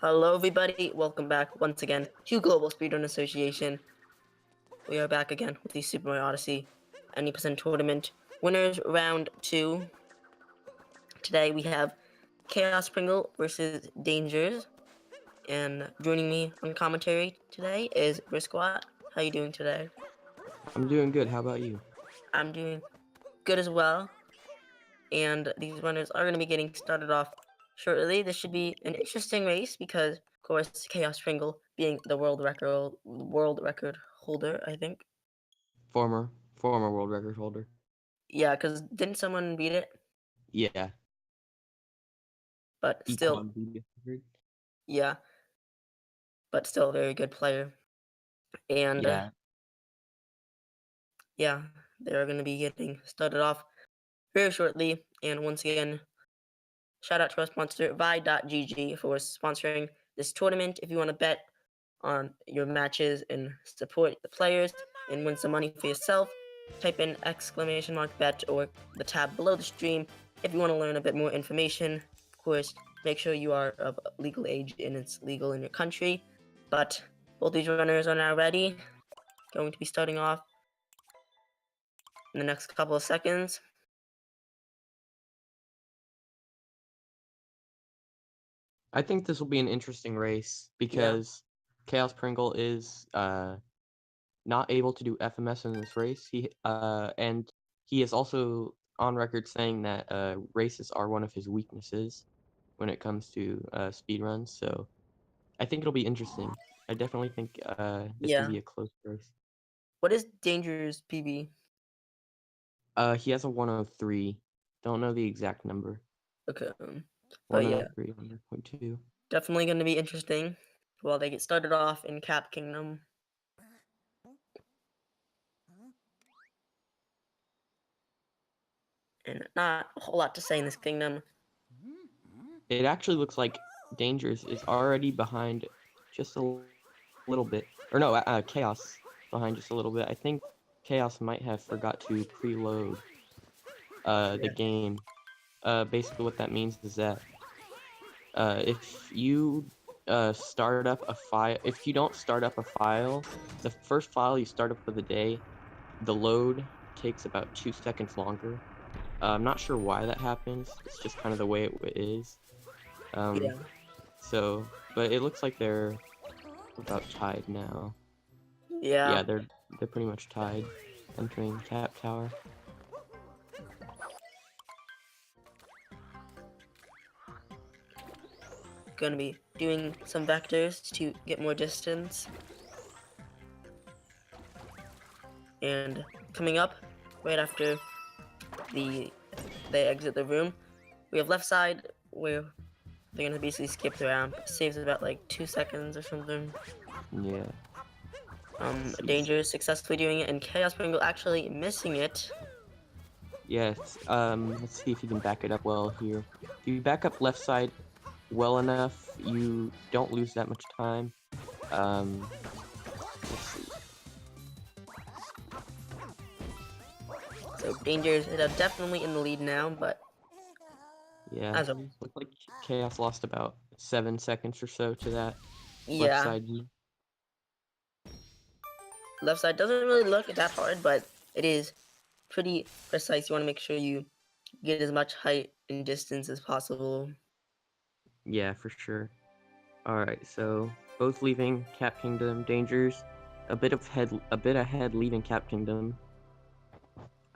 Hello everybody, welcome back once again to Global Speedrun Association. We are back again with the Super Mario Odyssey Any Percent Tournament Winners Round 2. Today we have Chaospringle versus Dangers. And joining me on commentary today is Brisquat. How you doing today? I'm doing good, how about you? I'm doing good as well. And these runners are going to be getting started off shortly. This should be an interesting race because, of course, Chaospringle being the world record holder, I think. Former world record holder. Yeah, because didn't someone beat it? Yeah. But still, yeah, but still a very good player. And yeah, they're going to be getting started off very shortly. And once again, shout out to our sponsor, Vi.gg, for sponsoring this tournament. If you want to bet on your matches and support the players and win some money for yourself, type in !bet or the tab below the stream. If you want to learn a bit more information, of course, make sure you are of legal age and it's legal in your country. But both these runners are now ready, going to be starting off in the next couple of seconds. I think this will be an interesting race because Chaospringle is not able to do FMS in this race. And he is also on record saying that races are one of his weaknesses when it comes to speedruns. So I think it'll be interesting. I definitely think this will be a close race. What is Danger's PB? He has a 103. Don't know the exact number. Okay. But yeah, 103, 100.2. Definitely going to be interesting while they get started off in Cap Kingdom. And not a whole lot to say in this kingdom. It actually looks like Dangers is already behind just a little bit. Or no, Chaos behind just a little bit. I think Chaos might have forgot to preload the game. Basically what that means is that if you start up a file, if you don't start up a file, the first file you start up for the day, the load takes about 2 seconds longer. I'm not sure why that happens. It's just kind of the way it is. So, but it looks like they're about tied now. Yeah, they're pretty much tied, entering Cap Tower. Gonna be doing some vectors to get more distance. And coming up right after they exit the room, we have left side where they're gonna basically skip the ramp. It saves about like 2 seconds or something. Yeah. Danger successfully doing it, and Chaospringle actually missing it. Yes. Let's see if you can back it up well here. If you back up left side well enough, you don't lose that much time. Let's see. So Danger's definitely in the lead now, but yeah, looks like Chaos lost about 7 seconds or so to that left side. Left side doesn't really look that hard, but it is pretty precise. You want to make sure you get as much height and distance as possible. Yeah, for sure. Alright, so both leaving Cap Kingdom. Dangers a bit ahead leaving Cap Kingdom.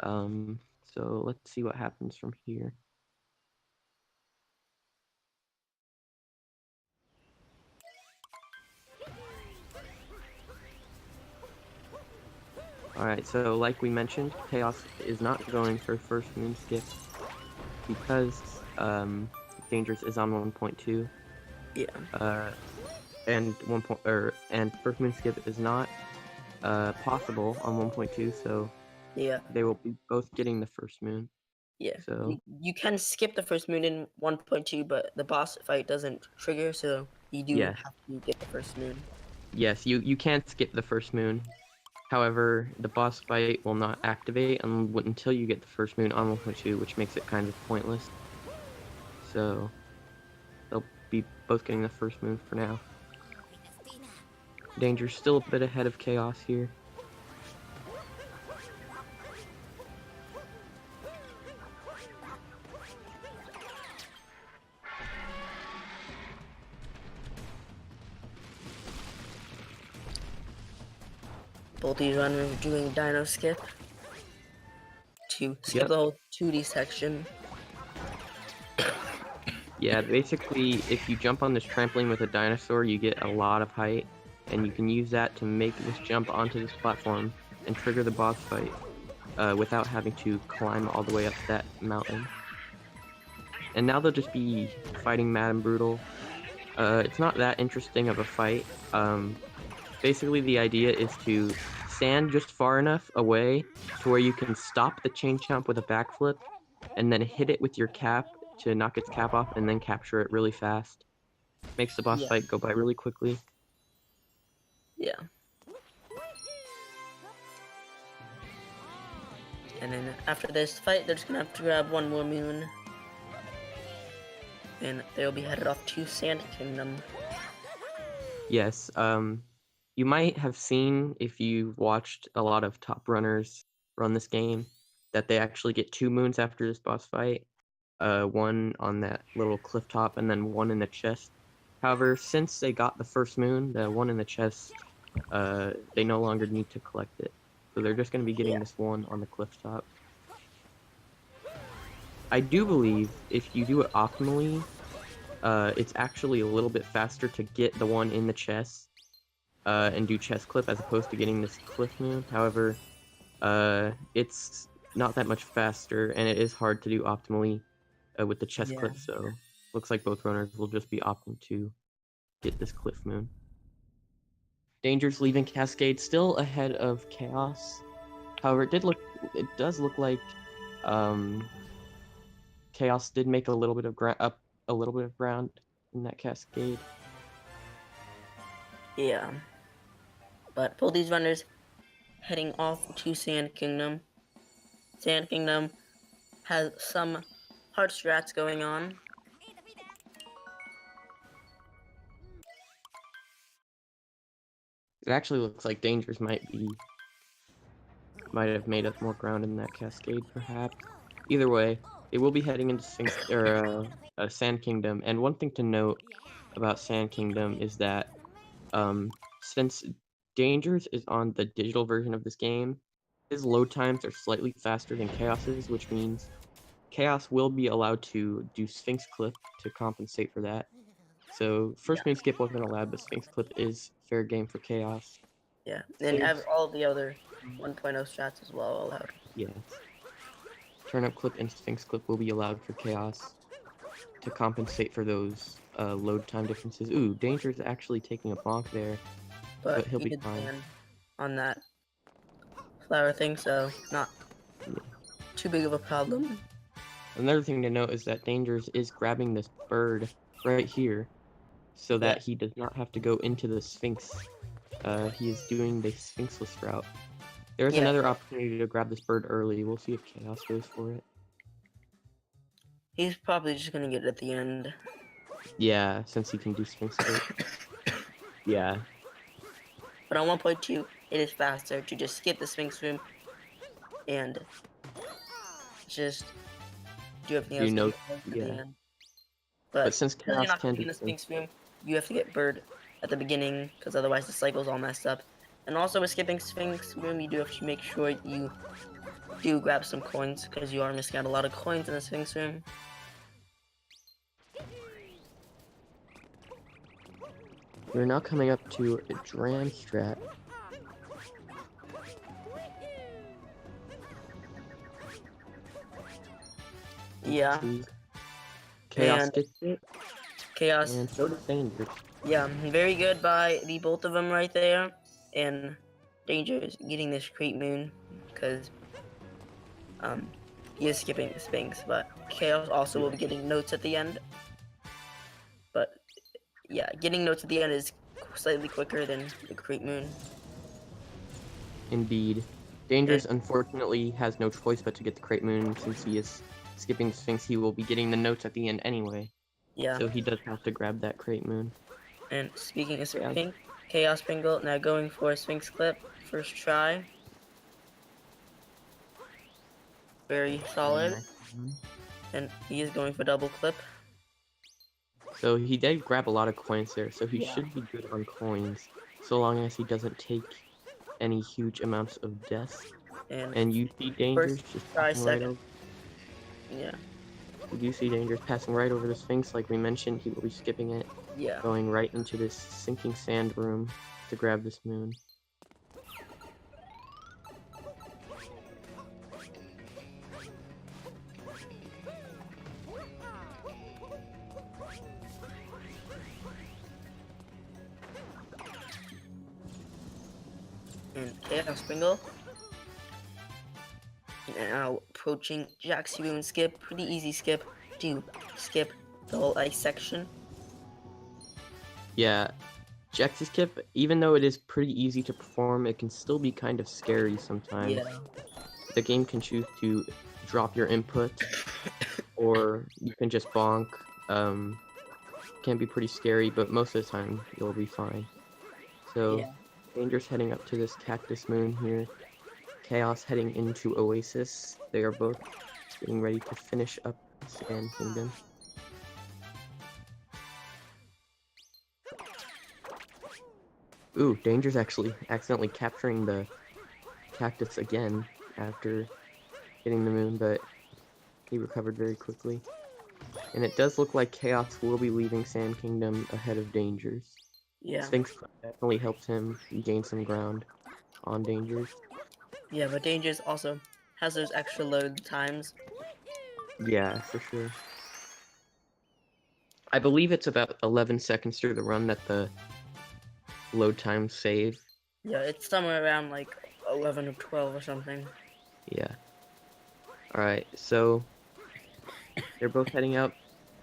So let's see what happens from here. Alright, so like we mentioned, Chaos is not going for first moon skip because Dangers is on 1.2. Yeah. And first moon skip is not possible on 1.2, so yeah, they will be both getting the first moon. Yeah. So you can skip the first moon in 1.2, but the boss fight doesn't trigger, so you do have to get the first moon. Yes, you can skip the first moon. However, the boss fight will not activate until you get the first moon on 1.2, which makes it kind of pointless. So be both getting the first moon for now. Danger's still a bit ahead of Chaos here. Both these runners are doing dino skip to skip Yep. the whole 2D section. Yeah, basically, if you jump on this trampoline with a dinosaur, you get a lot of height, and you can use that to make this jump onto this platform and trigger the boss fight without having to climb all the way up that mountain. And now they'll just be fighting Mad and Brutal. It's not that interesting of a fight. Basically, the idea is to stand just far enough away to where you can stop the chain chomp with a backflip, and then hit it with your cap to knock its cap off, and then capture it really fast. Makes the boss Yeah. fight go by really quickly. Yeah. And then after this fight, they're just gonna have to grab one more moon. And they'll be headed off to Sand Kingdom. Yes, you might have seen, if you've watched a lot of top runners run this game, that they actually get 2 moons after this boss fight. One on that little cliff top, and then one in the chest. However, since they got the first moon, the one in the chest, they no longer need to collect it. So they're just going to be getting this one on the cliff top. I do believe if you do it optimally, it's actually a little bit faster to get the one in the chest and do chest clip as opposed to getting this cliff moon. However, it's not that much faster, and it is hard to do optimally with the chest clip, so looks like both runners will just be opting to get this cliff moon. Danger's leaving Cascade still ahead of Chaos. However, it does look like Chaos did make a little bit of ground in that Cascade. Yeah. But both these runners heading off to Sand Kingdom. Sand Kingdom has some hard strats going on. It actually looks like Dangers might have made up more ground in that Cascade, perhaps. Either way, they will be heading into Sand Kingdom. And one thing to note about Sand Kingdom is that since Dangers is on the digital version of this game, his load times are slightly faster than Chaos's, which means Chaos will be allowed to do Sphinx Clip to compensate for that. So first moon skip wasn't allowed, but Sphinx Clip is fair game for Chaos. Yeah, and all the other 1.0 strats as well allowed. Yes. Turnip Clip and Sphinx Clip will be allowed for Chaos to compensate for those load time differences. Ooh, Danger's actually taking a bonk there, but he'll be fine. On that flower thing, so not too big of a problem. Another thing to note is that Dangers is grabbing this bird right here, so that he does not have to go into the Sphinx. He is doing the Sphinxless route. There's another opportunity to grab this bird early. We'll see if Chaos goes for it. He's probably just gonna get it at the end. Yeah, since he can do Sphinx Clip. Yeah. But on 1.2, it is faster to just skip the Sphinx room and just do everything else at the end. But since Chaos can't do the Sphinx room, you have to get bird at the beginning, because otherwise the cycle's all messed up. And also with skipping Sphinx room, you do have to make sure you do grab some coins, because you are missing out a lot of coins in the Sphinx room. We're now coming up to a Dram strat. Yeah. Chaos gets it. Chaos. And so does Danger. Yeah, very good by the both of them right there. And Danger is getting this Crate Moon, because he is skipping the Sphinx, but Chaos also will be getting notes at the end. But yeah, getting notes at the end is slightly quicker than the Crate Moon. Indeed. Dangerous, unfortunately, has no choice but to get the Crate Moon. Since he is skipping Sphinx, he will be getting the notes at the end anyway. Yeah. So he does have to grab that crate moon. And speaking of Yeah. pink, Chaospringle now going for a Sphinx clip. First try. Very solid. And he is going for double clip. So he did grab a lot of coins there, so he Yeah. should be good on coins, so long as he doesn't take any huge amounts of deaths. And you see Dangers just try, passing right second. over. Yeah. You do see Dangers passing right over the Sphinx, like we mentioned. He will be skipping it, Yeah. going right into this sinking sand room to grab this moon. And Chaospringle now approaching Jack's Room skip. Pretty easy skip to skip the whole ice section. Yeah, Jax's skip, even though it is pretty easy to perform, it can still be kind of scary sometimes. Yeah. The game can choose to drop your input, or you can just bonk. Can be pretty scary, but most of the time you'll be fine. So, Yeah. Danger's heading up to this cactus moon here. Chaos heading into Oasis. They are both getting ready to finish up Sand Kingdom. Ooh, Danger's actually accidentally capturing the cactus again after hitting the moon, but he recovered very quickly. And it does look like Chaos will be leaving Sand Kingdom ahead of Dangers. Yeah. Sphinx definitely helped him gain some ground on Dangers. Yeah, but Dangers also has those extra load times. Yeah, for sure. I believe it's about 11 seconds through the run that the load times save. Yeah, it's somewhere around like 11 or 12 or something. Yeah. Alright, so they're both heading up,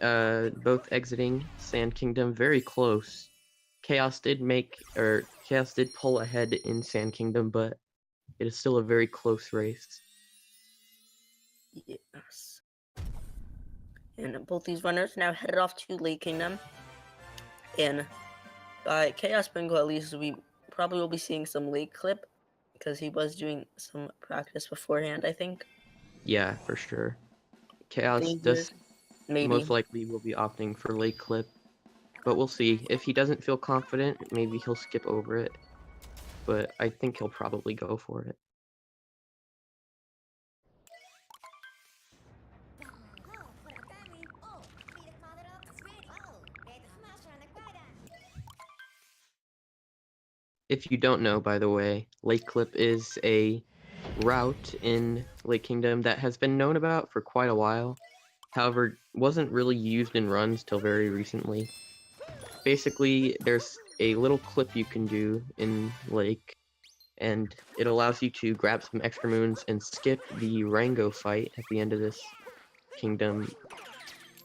both exiting Sand Kingdom very close. Chaos did pull ahead in Sand Kingdom, but it is still a very close race. Yes. And both these runners now headed off to Lake Kingdom. And by Chaospringle, at least we probably will be seeing some Lake clip because he was doing some practice beforehand, I think. Yeah, for sure. Chaos Dangers, maybe. most likely will be opting for Lake Clip, but we'll see. If he doesn't feel confident, maybe he'll skip over it, but I think he'll probably go for it. If you don't know, by the way, Lake Clip is a route in Lake Kingdom that has been known about for quite a while. However, wasn't really used in runs till very recently. Basically, there's a little clip you can do in Lake, and it allows you to grab some extra moons and skip the Rango fight at the end of this kingdom,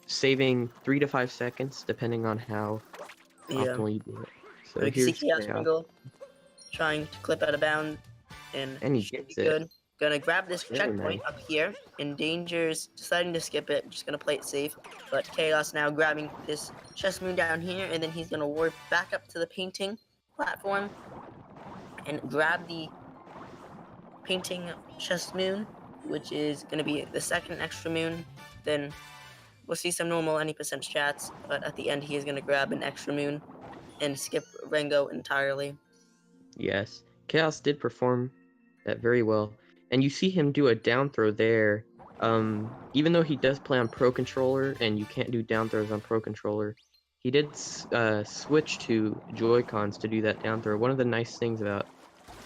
saving 3 to 5 seconds, depending on how optimal you do it. So We can see here's Chaos. Chaospringle trying to clip out of bounds, and And he should gets be it. good. Gonna grab this Very checkpoint nice. up here, and Danger's deciding to skip it. Just gonna play it safe, but Chaos now grabbing this chest moon down here, and then he's gonna warp back up to the painting platform and grab the painting chest moon, which is gonna be the second extra moon. Then we'll see some normal any percent strats, but at the end he is gonna grab an extra moon and skip Rango entirely. Yes, Chaos did perform that very well. And you see him do a down throw there. Even though he does play on Pro Controller and you can't do down throws on Pro Controller, he did switch to Joy-Cons to do that down throw. One of the nice things about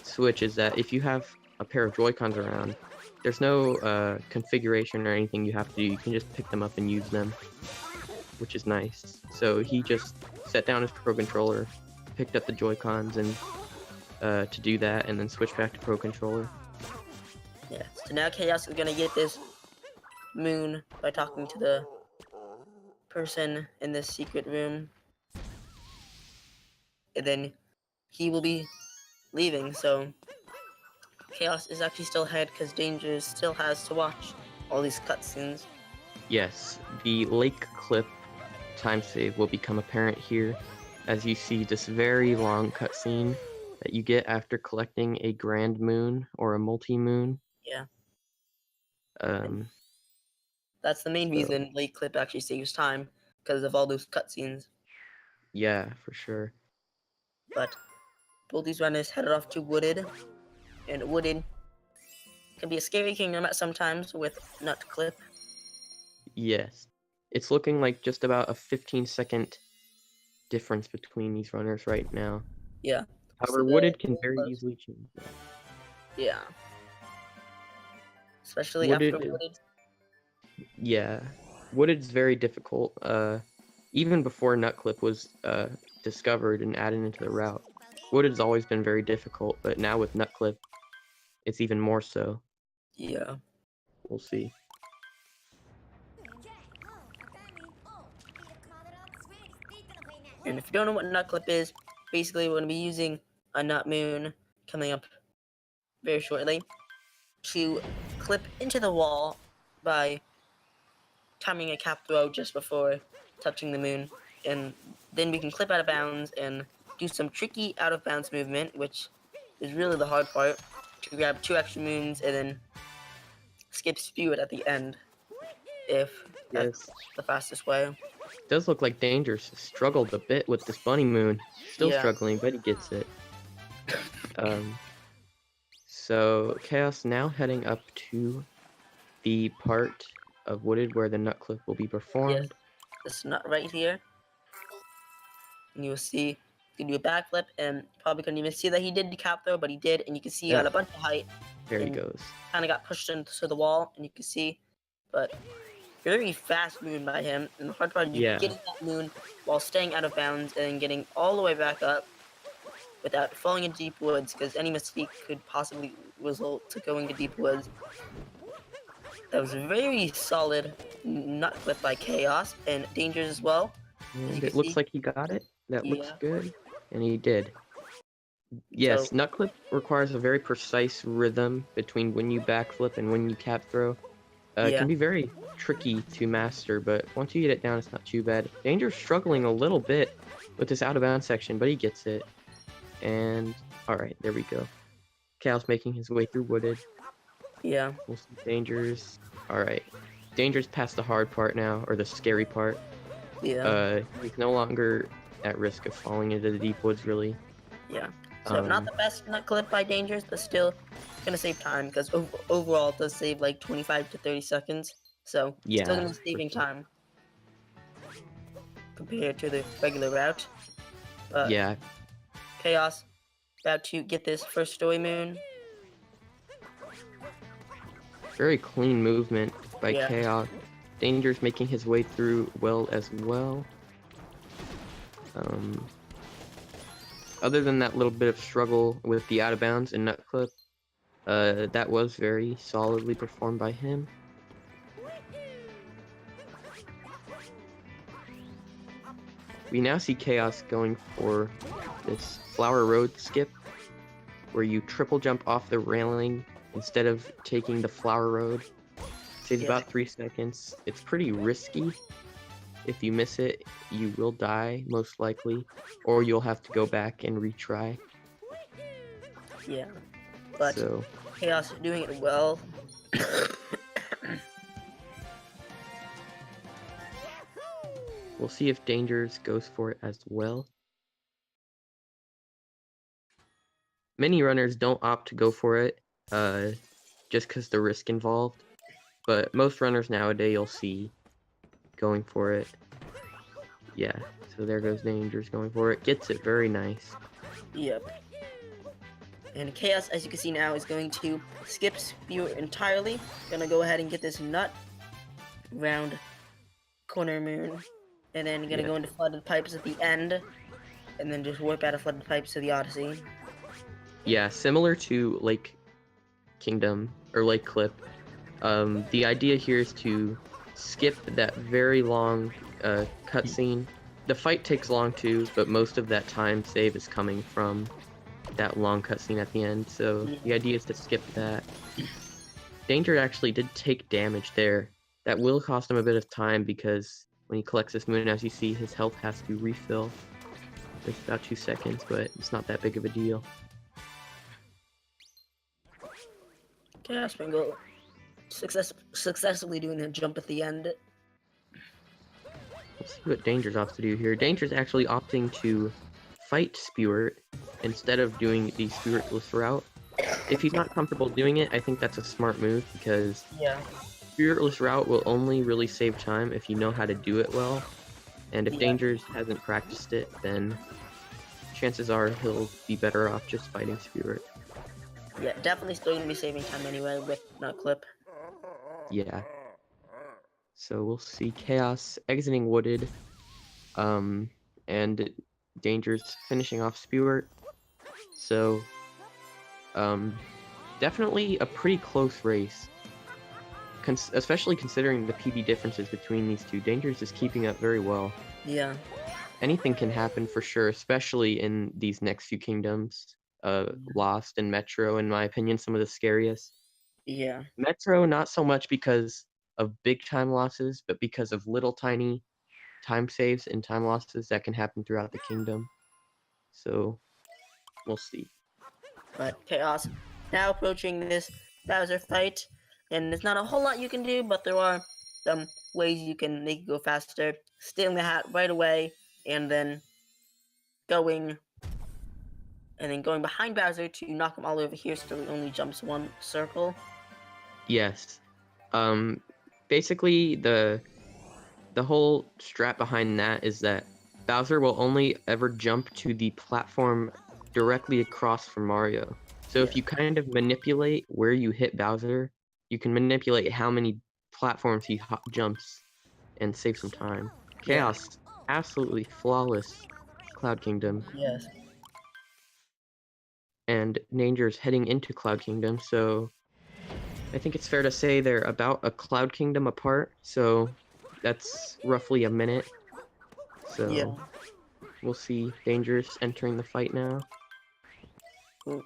Switch is that if you have a pair of Joy-Cons around, there's no configuration or anything you have to do. You can just pick them up and use them, which is nice. So he just set down his Pro Controller, picked up the Joy-Cons, and to do that, and then switch back to Pro Controller. Yeah, so now Chaos is gonna get this moon by talking to the person in this secret room. And then he will be leaving, so Chaos is actually still ahead because Danger still has to watch all these cutscenes. Yes, the lake clip time save will become apparent here, as you see this very long cutscene that you get after collecting a grand moon or a multi-moon. Yeah. Um, That's the main so, reason late clip actually saves time, because of all those cutscenes. yeah, for sure. But both these runners headed off to Wooded, and Wooded can be a scary kingdom at sometimes with Nut Clip. Yes. It's looking like just about a 15-second difference between these runners right now. Yeah. However, So Wooded can very easily change that. yeah. Especially Wooded after is, Wooded. yeah. Wooded's very difficult. Even before Nutclip was discovered and added into the route, Wooded's always been very difficult, but now with Nutclip, it's even more so. Yeah. We'll see. And if you don't know what Nut Clip is, basically we're going to be using a Nut Moon coming up very shortly to clip into the wall by timing a cap throw just before touching the moon. And then we can clip out of bounds and do some tricky out of bounds movement, which is really the hard part, to grab 2 extra moons and then skip spew it at the end, if that's the fastest way. Does look like Dangers struggled a bit with this bunny moon. Still Yeah. struggling, but he gets it. So Chaos now heading up to the part of Wooded where the Nutclip will be Yes, performed. this nut right here. And you'll see you can do a backflip, and probably couldn't even see that he did the cap throw, but he did, and you can see he got a bunch of height. There he and goes. Kind of got pushed into the wall, and you can see, but very fast moon by him, and the hard part is getting that moon while staying out of bounds and getting all the way back up without falling into deep woods, because any mistake could possibly result to going to deep woods. That was a very solid nut clip by Chaos, and Dangers as well. And it looks like he got it. That looks good. And he did. Yes, So, Nutclip requires a very precise rhythm between when you backflip and when you cap throw. It can be very tricky to master, but once you get it down, it's not too bad. Danger's struggling a little bit with this out of bounds section, but he gets it. And alright, there we go. Cal's making his way through Wooded. Yeah. We'll see Dangers. Alright. Dangers past the hard part now, or the scary part. Yeah. He's no longer at risk of falling into the deep woods, really. Yeah. So not the best nut clip by Dangers, but still gonna save time, because overall it does save like 25 to 30 seconds. So still gonna be saving time compared to the regular route. But Chaos about to get this first story moon. Very clean movement by Chaos. Danger's making his way through well as well. Other than that little bit of struggle with the out of bounds and nut clip, that was very solidly performed by him. We now see Chaos going for this Flower Road skip, where you triple jump off the railing instead of taking the Flower Road. Saves about 3 seconds. It's pretty risky. If you miss it, you will die, most likely, or you'll have to go back and retry. Yeah, but Chaos doing it well. We'll see if Dangers goes for it as well. Many runners don't opt to go for it, just because the risk involved. But most runners nowadays you'll see going for it. Yeah, so there goes Dangers going for it. Gets it, very nice. Yep. And Chaos, as you can see now, is going to skip spew entirely. Gonna go ahead and get this nut round corner moon. And then gonna go into flooded pipes at the end. And then just whip out of flooded pipes to the Odyssey. Yeah, similar to Lake Kingdom, or Lake Clip. The idea here is to skip that very long cutscene. The fight takes long too, but most of that time save is coming from that long cutscene at the end, so the idea is to skip that. Danger actually did take damage there. That will cost him a bit of time because when he collects this moon. As you see, his health has to refill. It's about 2 seconds, but it's not that big of a deal. Chaospringle successfully doing a jump at the end. Let's see what Danger's opts to do here. Danger's actually opting to fight Spewart instead of doing the Spewirtless route. If he's not comfortable doing it, I think that's a smart move, because Spewirtless route will only really save time if you know how to do it well. And if Danger's hasn't practiced it, then chances are he'll be better off just fighting Spewart. Yeah, definitely still gonna be saving time anyway with Nut Clip. Yeah. So we'll see Chaos exiting Wooded, and Danger's finishing off Spewart. So, definitely a pretty close race, especially considering the PB differences between these two. Danger's is keeping up very well. Yeah. Anything can happen for sure, especially in these next few kingdoms. Lost and Metro, in my opinion, some of the scariest. Yeah. Metro, not so much because of big time losses, but because of little tiny time saves and time losses that can happen throughout the kingdom. So, we'll see. But Chaos now approaching this Bowser fight, and there's not a whole lot you can do, but there are some ways you can make it go faster. Stealing the hat right away, and then going behind Bowser to knock him all over here so he only jumps one circle. Yes. Basically, the whole strat behind that is that Bowser will only ever jump to the platform directly across from Mario. So if you kind of manipulate where you hit Bowser, you can manipulate how many platforms he jumps and save some time. Chaos, absolutely flawless Cloud Kingdom. Yes. And Danger's heading into Cloud Kingdom, so I think it's fair to say they're about a Cloud Kingdom apart, so that's roughly a minute. So we'll see Danger's entering the fight now. Ooh.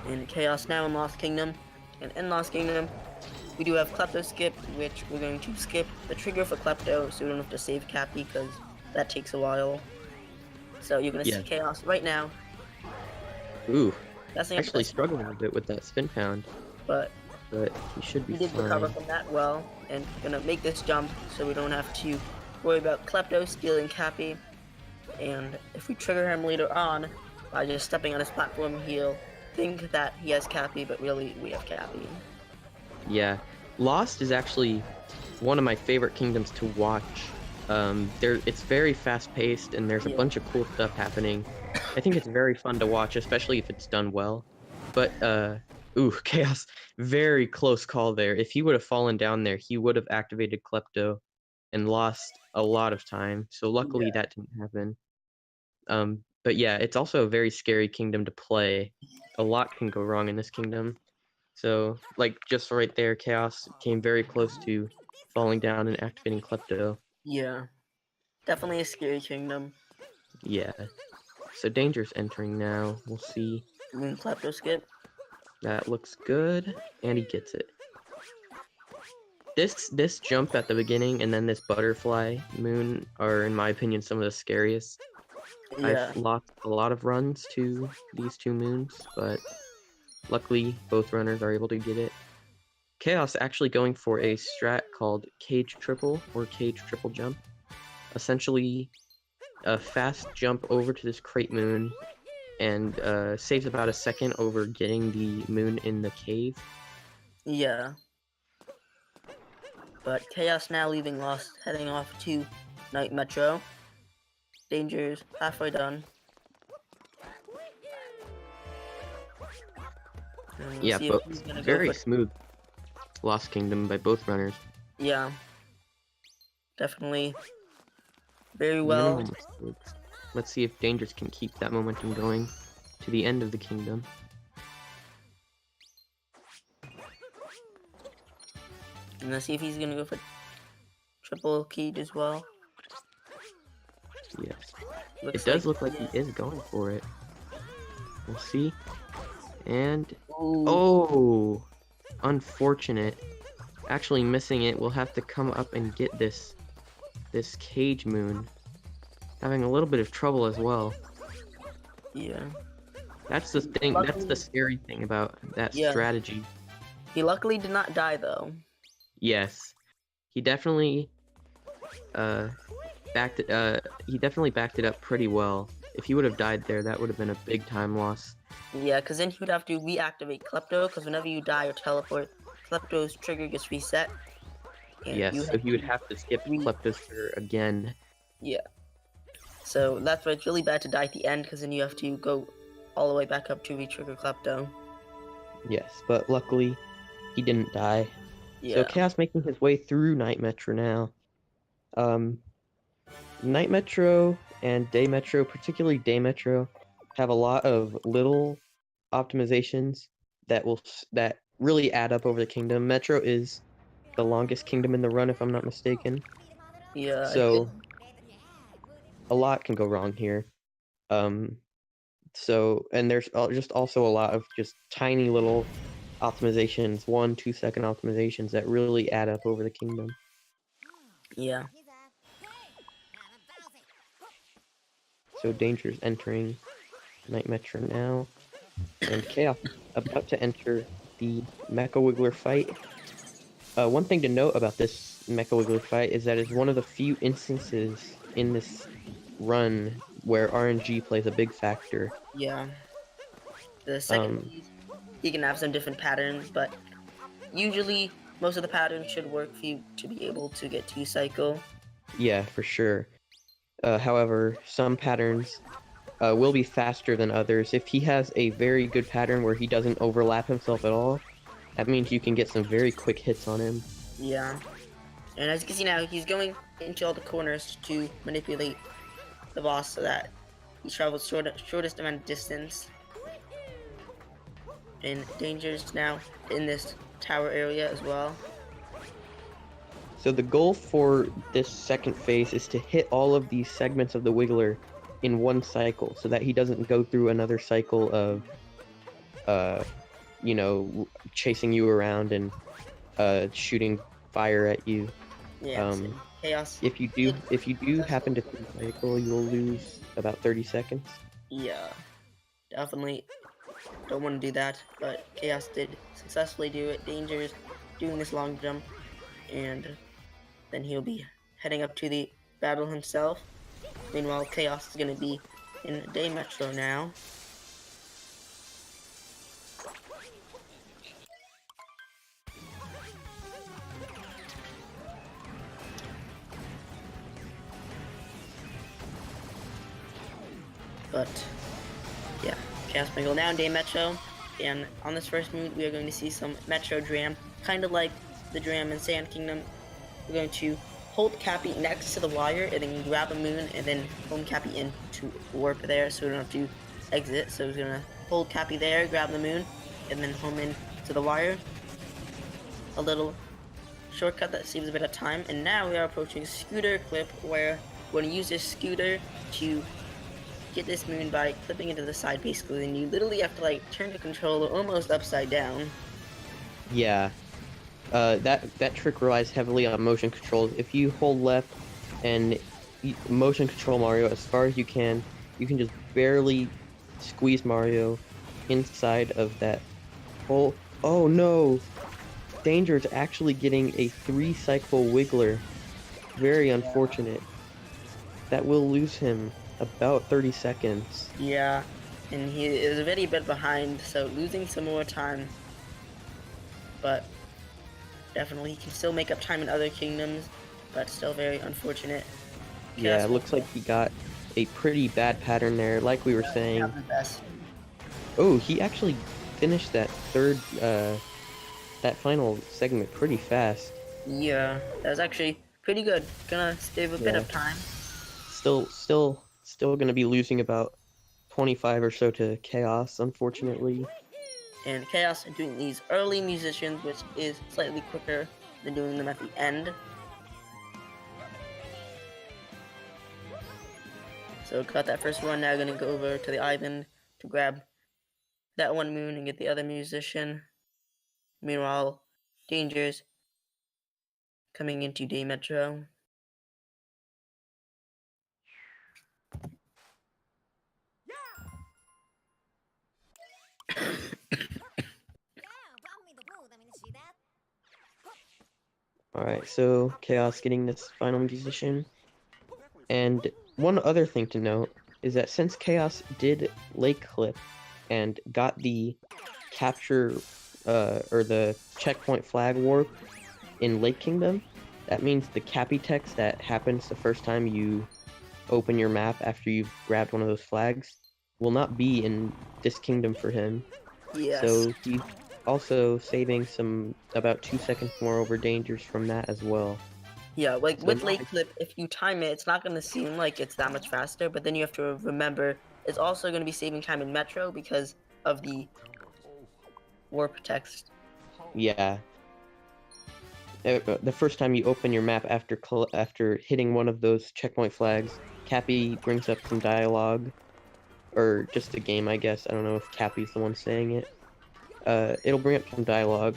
And Chaos now in Lost Kingdom. And in Lost Kingdom, we do have Klepto skip, which we're going to skip the trigger for Klepto, so we don't have to save Cappy, because that takes a while. So you're going to see Chaos right now. Ooh, actually struggling a bit with that spin pound. But he should be fine. He did recover from that well, and gonna make this jump so we don't have to worry about Klepto stealing Cappy. And if we trigger him later on by just stepping on his platform, he'll think that he has Cappy, but really we have Cappy. Yeah, Lost is actually one of my favorite kingdoms to watch. It's very fast-paced, and there's a bunch of cool stuff happening. I think it's very fun to watch, especially if it's done well. But ooh, Chaos, very close call there. If he would have fallen down there, he would have activated Klepto and lost a lot of time. So luckily that didn't happen. But yeah, it's also a very scary kingdom to play. A lot can go wrong in this kingdom. So, like, just right there, Chaos came very close to falling down and activating Klepto. Yeah. Definitely a scary kingdom. Yeah. So Danger's entering now. We'll see. Moon Klepto skip. That looks good. And he gets it. This jump at the beginning and then this butterfly moon are, in my opinion, some of the scariest. I've lost a lot of runs to these two moons, but luckily both runners are able to get it. Chaos actually going for a strat called cage triple or cage triple jump. Essentially a fast jump over to this crate moon and saves about a second over getting the moon in the cave. Yeah. But Chaos now leaving Lost, heading off to Night Metro. Danger's halfway done. Yeah, but very smooth Lost Kingdom by both runners. Yeah. Definitely. Very well. Let's see if Danger's can keep that momentum going to the end of the kingdom. And let's see if he's gonna go for triple keyed as well. Yes. It does look like he is going for it. We'll see. And oh, unfortunate. Actually missing it. We'll have to come up and get this this Cage Moon having a little bit of trouble as well. Yeah. That's the thing. That's the Luckily, scary thing about that yeah. strategy. He luckily did not die though. Yes, he definitely backed it. He definitely backed it up pretty well. If he would have died there, that would have been a big time loss. Yeah, because then he would have to reactivate Klepto, because whenever you die or teleport, Klepto's trigger gets reset. And you Yes, so have he would to have to skip Klepto's trigger again. Yeah. So that's why it's really bad to die at the end, because then you have to go all the way back up to re-trigger Klepto. Yes, but luckily he didn't die. Yeah. So Chaos making his way through Night Metro now. Night Metro and Day Metro, particularly Day Metro, have a lot of little optimizations that really add up over the kingdom. Metro is the longest kingdom in the run, if I'm not mistaken. Yeah, I So think. a lot can go wrong here. And there's just also a lot of just tiny little optimizations, 1-2 second optimizations that really add up over the kingdom. Yeah. So Danger's entering Night Metro now, and Chaos is about to enter the Mecha Wiggler fight. One thing to note about this Mecha Wiggler fight is that it's one of the few instances in this run where RNG plays a big factor. Yeah. The second phase, you can have some different patterns, but usually most of the patterns should work for you to be able to get 2-cycle. Yeah, for sure. However, some patterns will be faster than others. If he has a very good pattern where he doesn't overlap himself at all, that means you can get some very quick hits on him. Yeah. And as you can see now, he's going into all the corners to manipulate the boss so that he travels shortest amount of distance. And Danger's now in this tower area as well. So the goal for this second phase is to hit all of these segments of the Wiggler in one cycle so that he doesn't go through another cycle of chasing you around and shooting fire at you. Yeah, Chaos. If you do happen to through cycle, you'll lose about 30 seconds. Yeah, definitely don't want to do that, but Chaos did successfully do it. Danger's doing this long jump, and then he'll be heading up to the battle himself. Meanwhile, Chaos is going to be in Day Metro now. But yeah, Chaospringle now in Day Metro, and on this first move we are going to see some Metro Dram, kind of like the Dram in Sand Kingdom. We're going to hold Cappy next to the wire and then grab a moon and then home Cappy in to warp there so we don't have to exit. So we're gonna hold Cappy there, grab the moon, and then home in to the wire. A little shortcut that saves a bit of time, and now we are approaching Scooter Clip, where we're gonna use this scooter to get this moon by clipping into the side basically, and you literally have to like turn the controller almost upside down. Yeah. That trick relies heavily on motion controls. If you hold left and motion control Mario as far as you can just barely squeeze Mario inside of that hole. Oh no! Danger's actually getting a 3-cycle Wiggler. Very unfortunate. That will lose him about 30 seconds. Yeah, and he is already a bit behind, so losing some more time. But definitely he can still make up time in other kingdoms, but still very unfortunate. Yeah, it looks like he got a pretty bad pattern there, like we were saying. Oh, he actually finished that that final segment pretty fast. Yeah, that was actually pretty good. Gonna save a bit of time. Still gonna be losing about 25 or so to Chaos, unfortunately. And Chaos doing these early musicians, which is slightly quicker than doing them at the end. So got that first one, now gonna go over to the island to grab that one moon and get the other musician. Meanwhile, Dangers coming into Day Metro. Alright, so Chaos getting this final musician. And one other thing to note is that since Chaos did lake clip and got the capture or the checkpoint flag warp in Lake Kingdom, that means the Cappy text that happens the first time you open your map after you've grabbed one of those flags will not be in this kingdom for him. Yes. So he's also saving about 2 seconds more over dangers from that as well. Yeah, like So with late clip, if you time it, it's not going to seem like it's that much faster, but then you have to remember it's also going to be saving time in Metro because of the warp text. Yeah. The first time you open your map after hitting one of those checkpoint flags, Cappy brings up some dialogue, or just the game, I guess. I don't know if Cappy's the one saying it. It'll bring up some dialogue,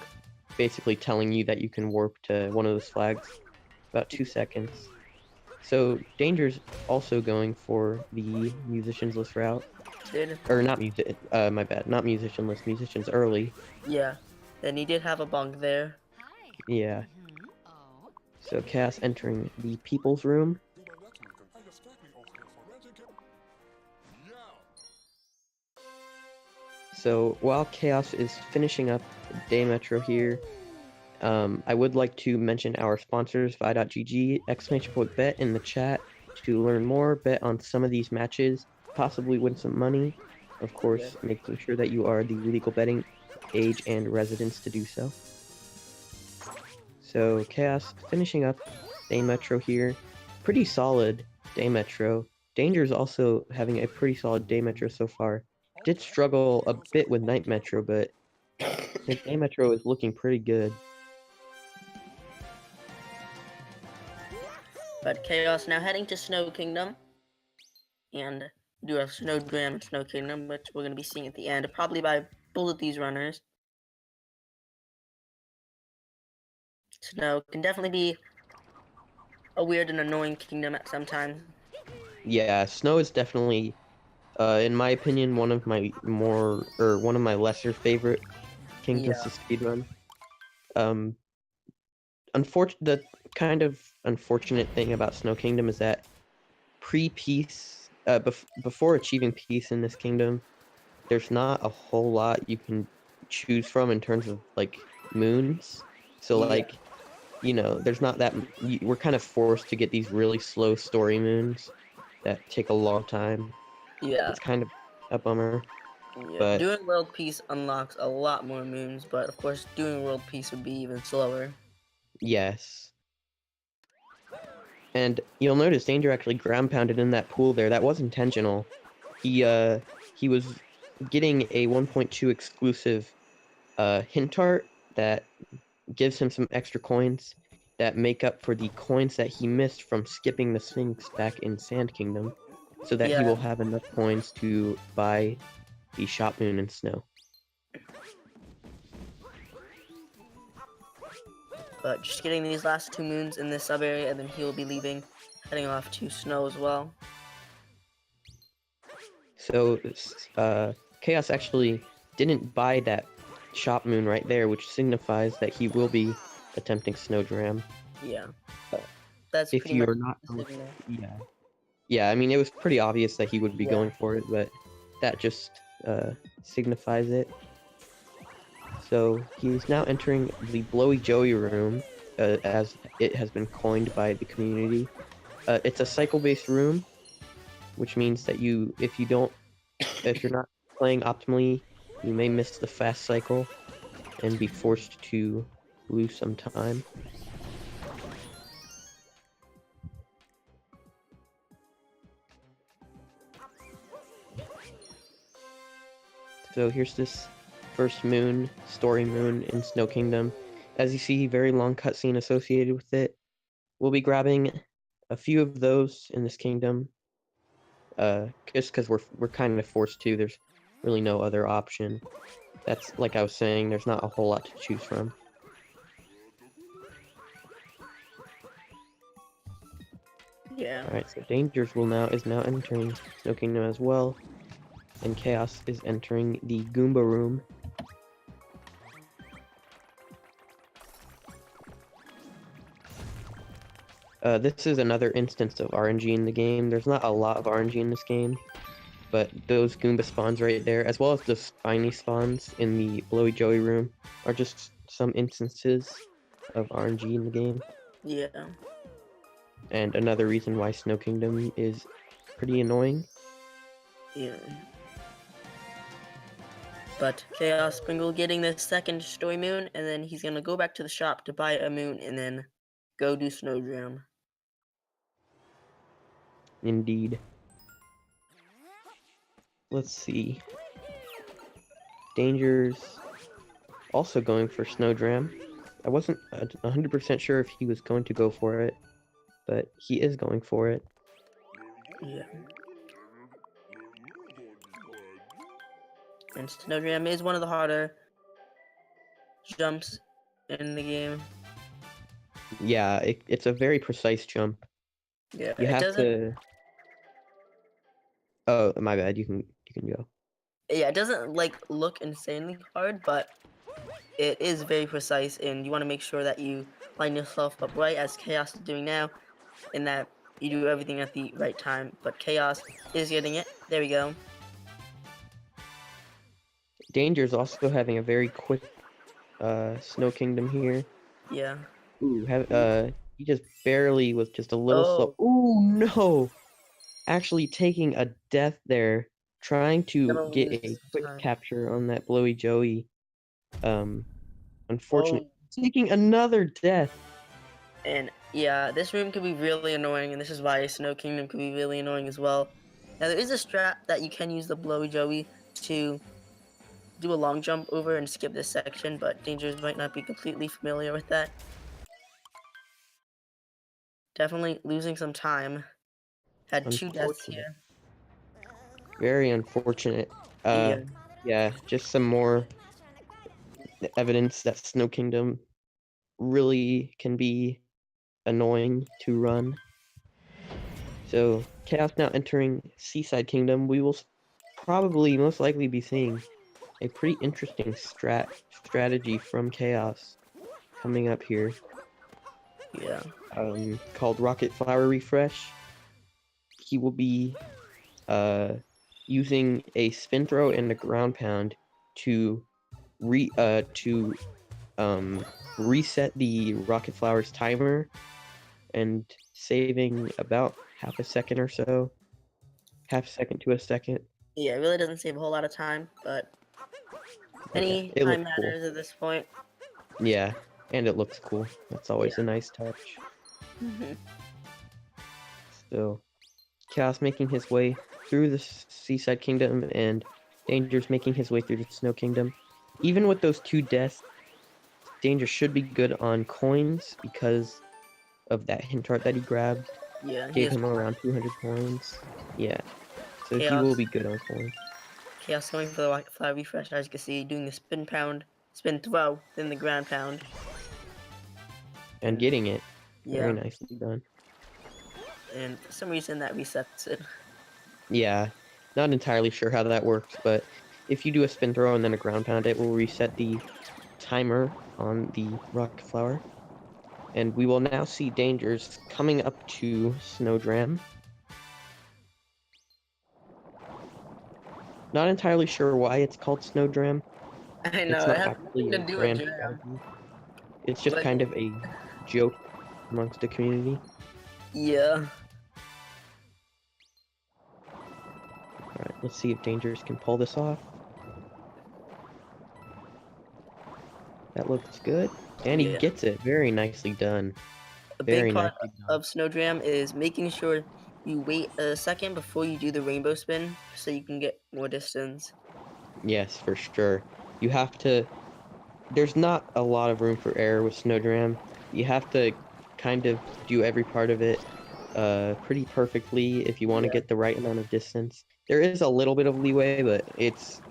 basically telling you that you can warp to one of those flags about 2 seconds. So Danger's also going for the musicians list route. Or not my bad, not musician list, musicians early. Yeah, then he did have a bunk there. Yeah. So Cass entering the people's room. So while Chaos is finishing up Day Metro here, I would like to mention our sponsors, Vi.gg, !bet in the chat to learn more, bet on some of these matches, possibly win some money. Of course, making sure that you are the legal betting age and residence to do so. So Chaos finishing up Day Metro here. Pretty solid Day Metro. Danger's also having a pretty solid Day Metro so far. Did struggle a bit with Night Metro, but his Day Metro is looking pretty good. But Chaos now heading to Snow Kingdom. And do have Snow Dram and Snow Kingdom, which we're going to be seeing at the end, probably by both of these runners. Snow can definitely be a weird and annoying kingdom at some time. Yeah, Snow is definitely, in my opinion, one of my lesser favorite kingdoms to speedrun. The kind of unfortunate thing about Snow Kingdom is that pre-peace, before achieving peace in this kingdom, there's not a whole lot you can choose from in terms of like moons. So like, you know, there's not that. We're kind of forced to get these really slow story moons that take a long time. Yeah. It's kind of a bummer. Yeah. But doing world peace unlocks a lot more moons, but of course doing world peace would be even slower. yes. And you'll notice Danger actually ground pounded in that pool there. That was intentional. He was getting a 1.2 exclusive hint art that gives him some extra coins that make up for the coins that he missed from skipping the Sphinx back in Sand Kingdom, so that he will have enough coins to buy the Shop Moon and Snow. But just getting these last 2 moons in this sub area, and then he will be leaving, heading off to Snow as well. So Chaos actually didn't buy that Shop Moon right there, which signifies that he will be attempting Snowdram. Yeah. That's if you're not yeah, I mean, it was pretty obvious that he would be going for it, but that just signifies it. So he's now entering the Blowy Joey room, as it has been coined by the community. It's a cycle-based room, which means that if you're not playing optimally, you may miss the fast cycle and be forced to lose some time. So here's this first moon, story moon in Snow Kingdom. As you see, very long cutscene associated with it. We'll be grabbing a few of those in this kingdom, just because we're kind of forced to. There's really no other option. That's like I was saying. There's not a whole lot to choose from. Yeah. All right. So Dangers is now entering Snow Kingdom as well, and Chaos is entering the Goomba room. This is another instance of RNG in the game. There's not a lot of RNG in this game, but those Goomba spawns right there, as well as the spiny spawns in the Blowy Joey room, are just some instances of RNG in the game. Yeah. And another reason why Snow Kingdom is pretty annoying. Yeah. But Chaospringle getting the second story moon, and then he's gonna go back to the shop to buy a moon, and then go do Snowdram. Indeed. Let's see. Dangers also going for Snowdram. I wasn't 100% sure if he was going to go for it, but he is going for it. Yeah. And Snowdram is one of the harder jumps in the game. Yeah, it's a very precise jump. Yeah, You it have doesn't. to. Oh, my bad. You can go. Yeah, it doesn't like look insanely hard, but it is very precise, and you want to make sure that you line yourself up right, as Chaos is doing now, and that you do everything at the right time. But Chaos is getting it. There we go. Danger's also having a very quick Snow Kingdom here. Yeah. Ooh, he just barely was just a little slow. Oh, Ooh, no! Actually taking a death there, trying to gonna get lose a some quick time. capture on that Blowy Joey. Unfortunate. Oh, Taking another death. and yeah, this room could be really annoying, and this is why Snow Kingdom could be really annoying as well. Now, there is a strat that you can use the Blowy Joey to do a long jump over and skip this section, but Dangers might not be completely familiar with that. Definitely losing some time. Had 2 deaths Unfortunate. here. Very unfortunate. Yeah. Yeah, just some more evidence that Snow Kingdom really can be annoying to run. So, Chaos now entering Seaside Kingdom. We will probably most likely be seeing a pretty interesting strategy from Chaos coming up here, Yeah. called Rocket Flower Refresh. He will be using a spin throw and a ground pound to reset the Rocket Flowers timer and saving about half a second or so, half a second to a second. Yeah, it really doesn't save a whole lot of time, but But yeah, any it time looks cool. matters at this point. Yeah, and it looks cool. That's always Yeah. a nice touch. Mhm. So, Chaos making his way through the Seaside Kingdom, and Danger's making his way through the Snow Kingdom. Even with those 2 deaths, Danger should be good on coins because of that hint art that he grabbed. Yeah, he Gave has him around 200 coins. Yeah, so he will Chaos. be good on coins. Chaos going for the Rocket Fly refresh, as you can see, doing the spin pound, spin throw, then the ground pound. And getting it. Very Yeah, nicely done. and for some reason that resets it. Yeah, not entirely sure how that works, but if you do a spin throw and then a ground pound, it will reset the timer on the rocket flower. And we will now see Dangers coming up to Snowdram. Not entirely sure why it's called Snowdram. I It's know, it not has actually nothing a to do with grand Jam, strategy. It's just but kind of a joke amongst the community. yeah. Alright, let's see if Dangers can pull this off. That looks good. And he Yeah. gets it. Very nicely done. A big Very part nicely done. of Snowdram is making sure you wait a second before you do the rainbow spin so you can get more distance. Yes, for sure. You have to... There's not a lot of room for error with Snowdram. You have to kind of do every part of it pretty perfectly if you want to Yeah. get the right amount of distance. There is a little bit of leeway, but it's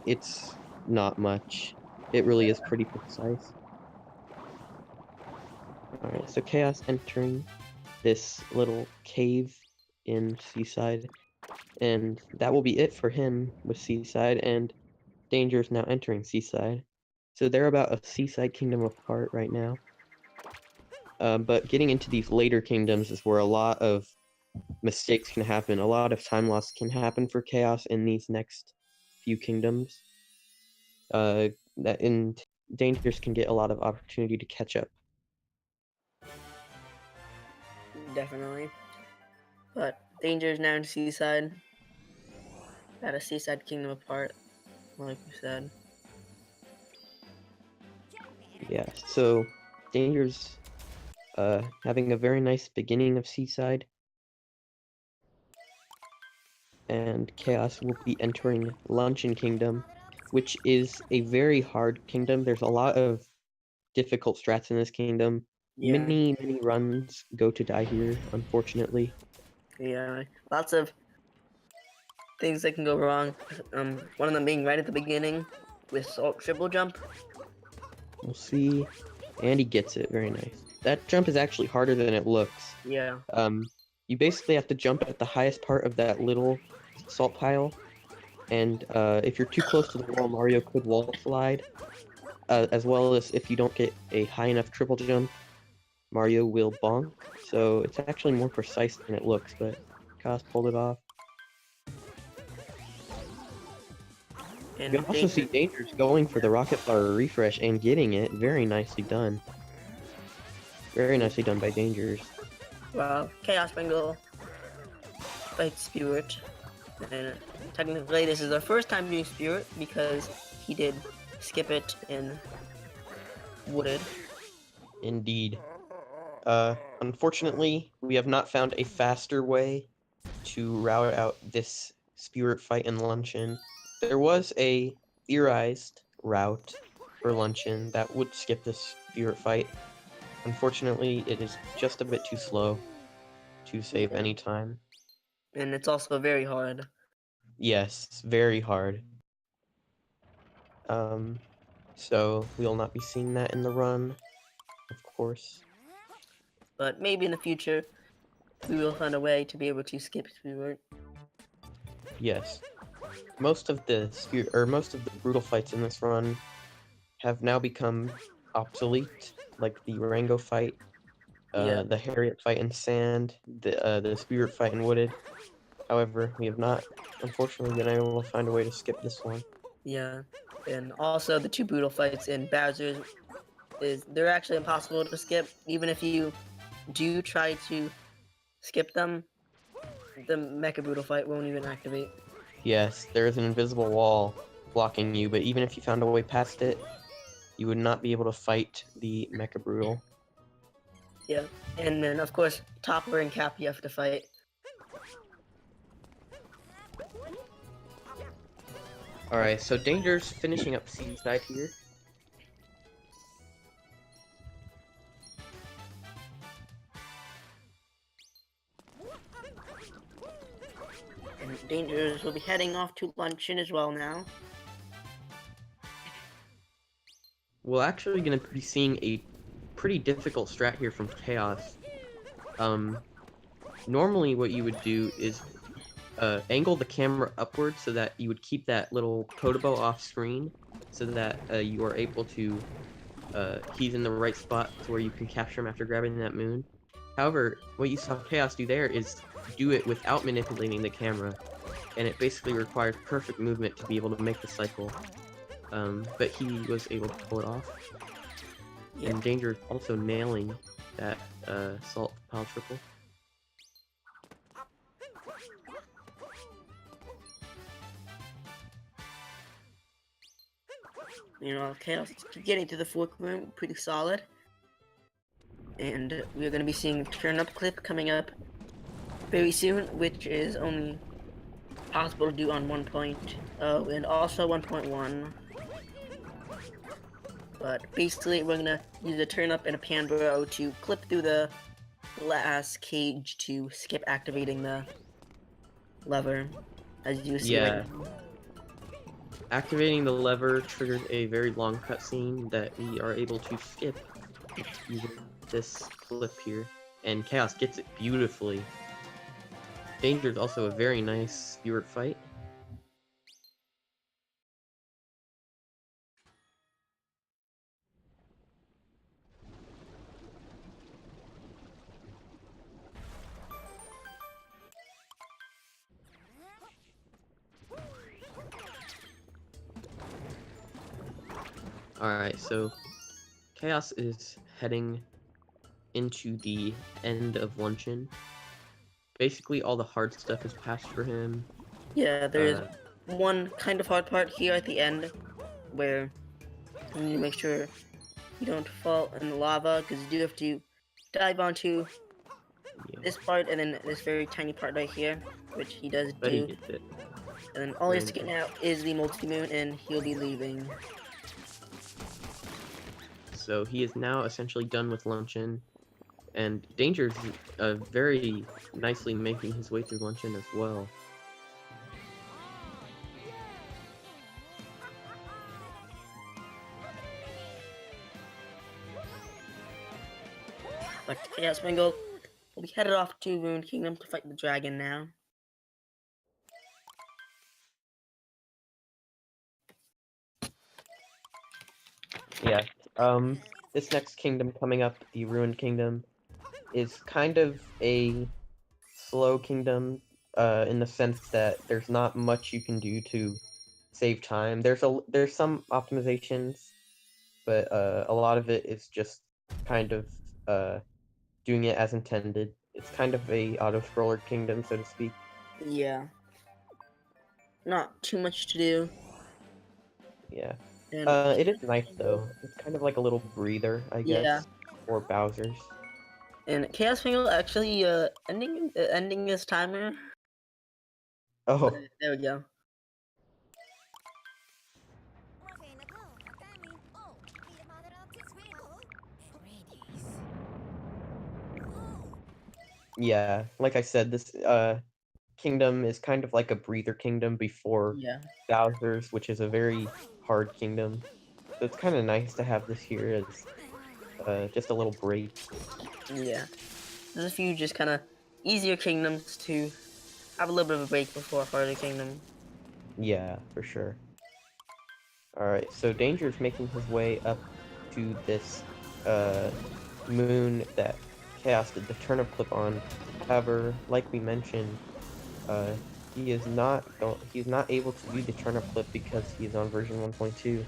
not much. It really is pretty precise. Alright, so Chaos entering this little cave in Seaside, and that will be it for him with Seaside, and Danger is now entering Seaside. So they're about a Seaside Kingdom apart right now. But getting into these later kingdoms is where a lot of mistakes can happen. A lot of time loss can happen for Chaos in these next few kingdoms. That in Dangers can get a lot of opportunity to catch up. Definitely. But Danger is now in Seaside. At a Seaside Kingdom apart, like you said. Yeah, so Dangers having a very nice beginning of Seaside. And Chaos will be entering Luncheon Kingdom, which is a very hard kingdom. There's a lot of difficult strats in this kingdom. Yeah. Many runs go to die here, unfortunately. Yeah. Lots of things that can go wrong. One of them being right at the beginning with Salt Triple Jump. We'll see. And he gets it. Very nice. That jump is actually harder than it looks. Yeah. You basically have to jump at the highest part of that little salt pile. And if you're too close to the wall, Mario could wall slide. As well as if you don't get a high enough triple jump, Mario will bonk. So it's actually more precise than it looks, but Chaos pulled it off. And You can also see Dangers going for the Rocket Flower refresh and getting it. Very nicely done. Very nicely done by Dangers. Wow. Chaospringle fights Spirit. And technically this is our first time doing Spirit because he did skip it in Wooded. Indeed. Unfortunately, we have not found a faster way to route out this Spirit fight in Luncheon. There was a theorized route for Luncheon that would skip this Spirit fight. Unfortunately, it is just a bit too slow to save any time. And it's also very hard. Yes, very hard. So we'll not be seeing that in the run, of course. But maybe in the future, we will find a way to be able to skip Spirit. Yes. Most of the brutal fights in this run have now become obsolete, like the Rango fight, the Harriet fight in Sand, the Spirit fight in Wooded. However, we have not, unfortunately, been able to find a way to skip this one. Yeah. And also the two brutal fights in Bowser's they're actually impossible to skip. Even if you do try to skip them, the Mecha Brutal fight won't even activate. Yes, there is an invisible wall blocking you, but even if you found a way past it, you would not be able to fight the Mecha Brutal. Yeah. And then, of course, Topper and Cap you have to fight. Alright, so Danger's finishing up Seaside here. And Dangers will be heading off to Luncheon as well now. We're actually going to be seeing a pretty difficult strat here from Chaos. Normally what you would do is angle the camera upward so that you would keep that little Kotobo off screen so that you are able to he's in the right spot to where you can capture him after grabbing that moon. However, what you saw Chaos do there is do it without manipulating the camera, and it basically requires perfect movement to be able to make the cycle. But he was able to pull it off. Yeah. And Danger also nailing that salt pile triple. You know, Chaos getting to the fourth room pretty solid. And we're going to be seeing Turn Up Clip coming up very soon, which is only possible to do on 1.0 and also 1.1. But basically, we're gonna use a turn up and a pan bro to clip through the glass cage to skip activating the lever, as you see right now. Activating the lever triggers a very long cutscene that we are able to skip using this clip here. And Chaos gets it beautifully. Danger is also a very nice Spirit fight. Alright, so Chaos is heading into the end of luncheon. Basically, all the hard stuff is passed for him. Yeah, there is one kind of hard part here at the end where you need to make sure you don't fall in the lava, because you do have to dive onto Yeah, this part and then this very tiny part right here, which he does but he do. gets it. And then all he has to And get now is the multi-moon, and he'll be leaving. so he is now essentially done with luncheon. And Danger's very nicely making his way through luncheon as well. But Chaospringle will be headed off to Ruined Kingdom to fight the dragon now. Yeah. This next kingdom coming up, the Ruined Kingdom, is kind of a slow kingdom, in the sense that there's not much you can do to save time. There's some optimizations, but a lot of it is just kind of doing it as intended. It's kind of a auto-scroller kingdom, so to speak. Yeah. Not too much to do. Yeah. And It is nice though. It's kind of like a little breather, I guess, yeah. for Bowser's. And Chaospringle actually ending his timer. Oh, There we go. yeah. Like I said, this kingdom is kind of like a breather kingdom before Yeah. Bowser's, which is a very hard kingdom. So it's kind of nice to have this here as just a little break. Yeah. There's a few just kind of easier kingdoms to have a little bit of a break before a harder kingdom. Yeah, for sure. Alright, so Danger's making his way up to this moon that Chaos did the turnip clip on. However, like we mentioned, he is not able to do the turnip clip because he is on version 1.2.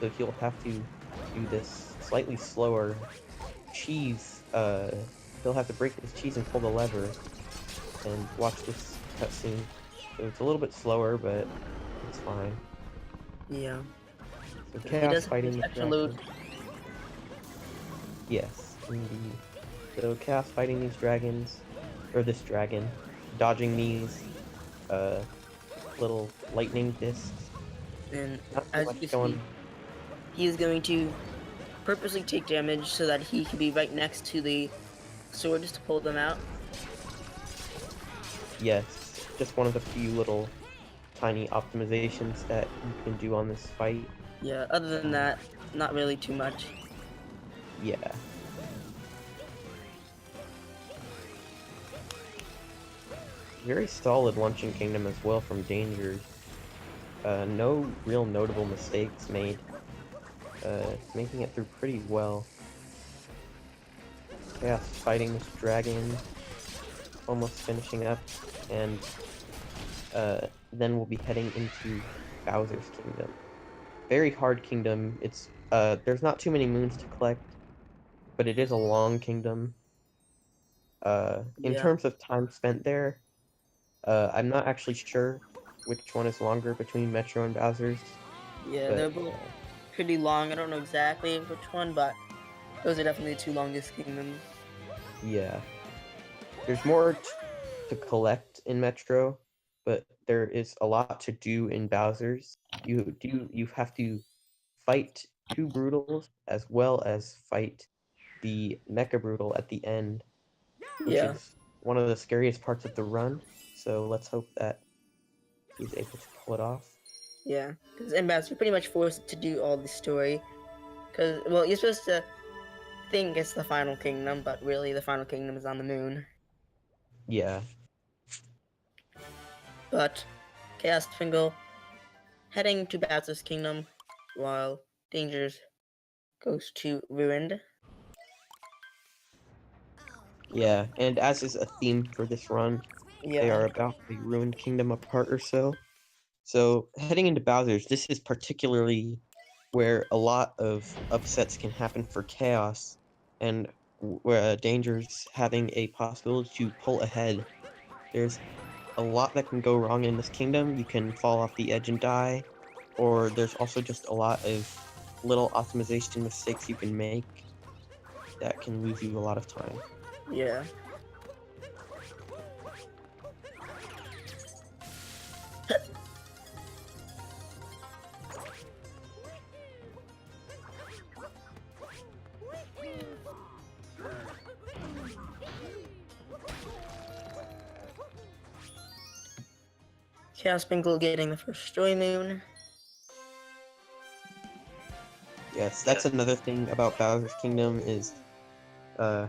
So he'll have to do this slightly slower cheese. He'll have to break this cheese and pull the lever and watch this cutscene. So it's a little bit slower, but it's fine. Yeah. So He Chaos does have fighting this these extra load. dragons. Yes, indeed. So Chaos fighting these dragons, or this dragon, dodging these little lightning discs. And Not too as much you see, going. he is going to purposely take damage so that he can be right next to the swords to pull them out. Yes, just one of the few little tiny optimizations that you can do on this fight. Yeah, other than that, not really too much. Yeah. Very solid Luncheon Kingdom as well from Dangers. No real notable mistakes made. Making it through pretty well. Chaos fighting this dragon. Almost finishing up. And then we'll be heading into Bowser's Kingdom. Very hard kingdom. It's there's not too many moons to collect, but it is a long kingdom. In Yeah. terms of time spent there, I'm not actually sure which one is longer between Metro and Bowser's. Yeah, But they're both pretty long. I don't know exactly which one, but those are definitely the two longest kingdoms. yeah, there's more to collect in Metro, but there is a lot to do in Bowser's. You have to fight two Brutals as well as fight the Mecha Brutal at the end, which Yeah. is one of the scariest parts of the run. So let's hope that he's able to pull it off. Yeah. Because in Bowser, you're pretty much forced to do all the story. Because, well, you're supposed to think it's the final kingdom, but really the final kingdom is on the moon. Yeah. But Chaospringle heading to Bowser's kingdom while Dangers goes to Ruined. Yeah, and as is a theme for this run, they Yeah. are about a ruined kingdom apart or so. So heading into Bowser's, this is particularly where a lot of upsets can happen for Chaos, and where Danger's having a possibility to pull ahead. There's a lot that can go wrong in this kingdom. You can fall off the edge and die, or there's also just a lot of little optimization mistakes you can make that can lose you a lot of time. Yeah. Chaospringle getting the first Joy Moon. Yes, that's another thing about Bowser's Kingdom is a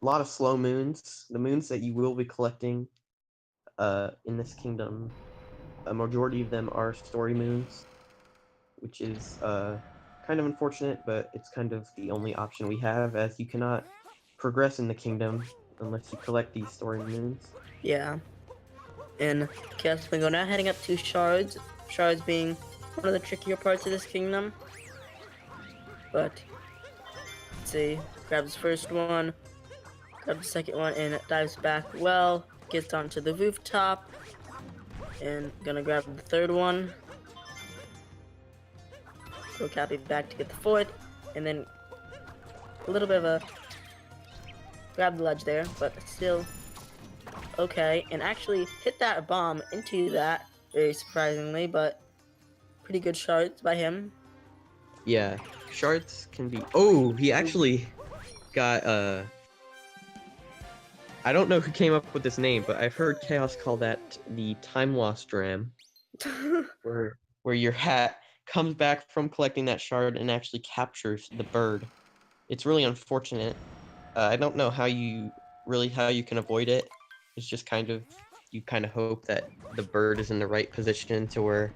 lot of slow moons. The moons that you will be collecting in this kingdom, a majority of them are story moons, which is kind of unfortunate, but it's kind of the only option we have, as you cannot progress in the kingdom unless you collect these story moons. Yeah. And Chaospringle now heading up to Shards. Shards being one of the trickier parts of this kingdom. But, let's see. Grabs the first one. Grabs the second one and dives back well. Gets onto the rooftop. And gonna grab the third one. Throw Cappy back to get the fourth. And then a little bit of a grab the ledge there, but still okay. And actually hit that bomb into that, very surprisingly, but pretty good shards by him. Yeah, shards can be... Oh, he actually got, I don't know who came up with this name, but I've heard Chaos call that the time lost ram, where your hat comes back from collecting that shard and actually captures the bird. It's really unfortunate. I don't know how you can avoid it. It's just you kind of hope that the bird is in the right position to where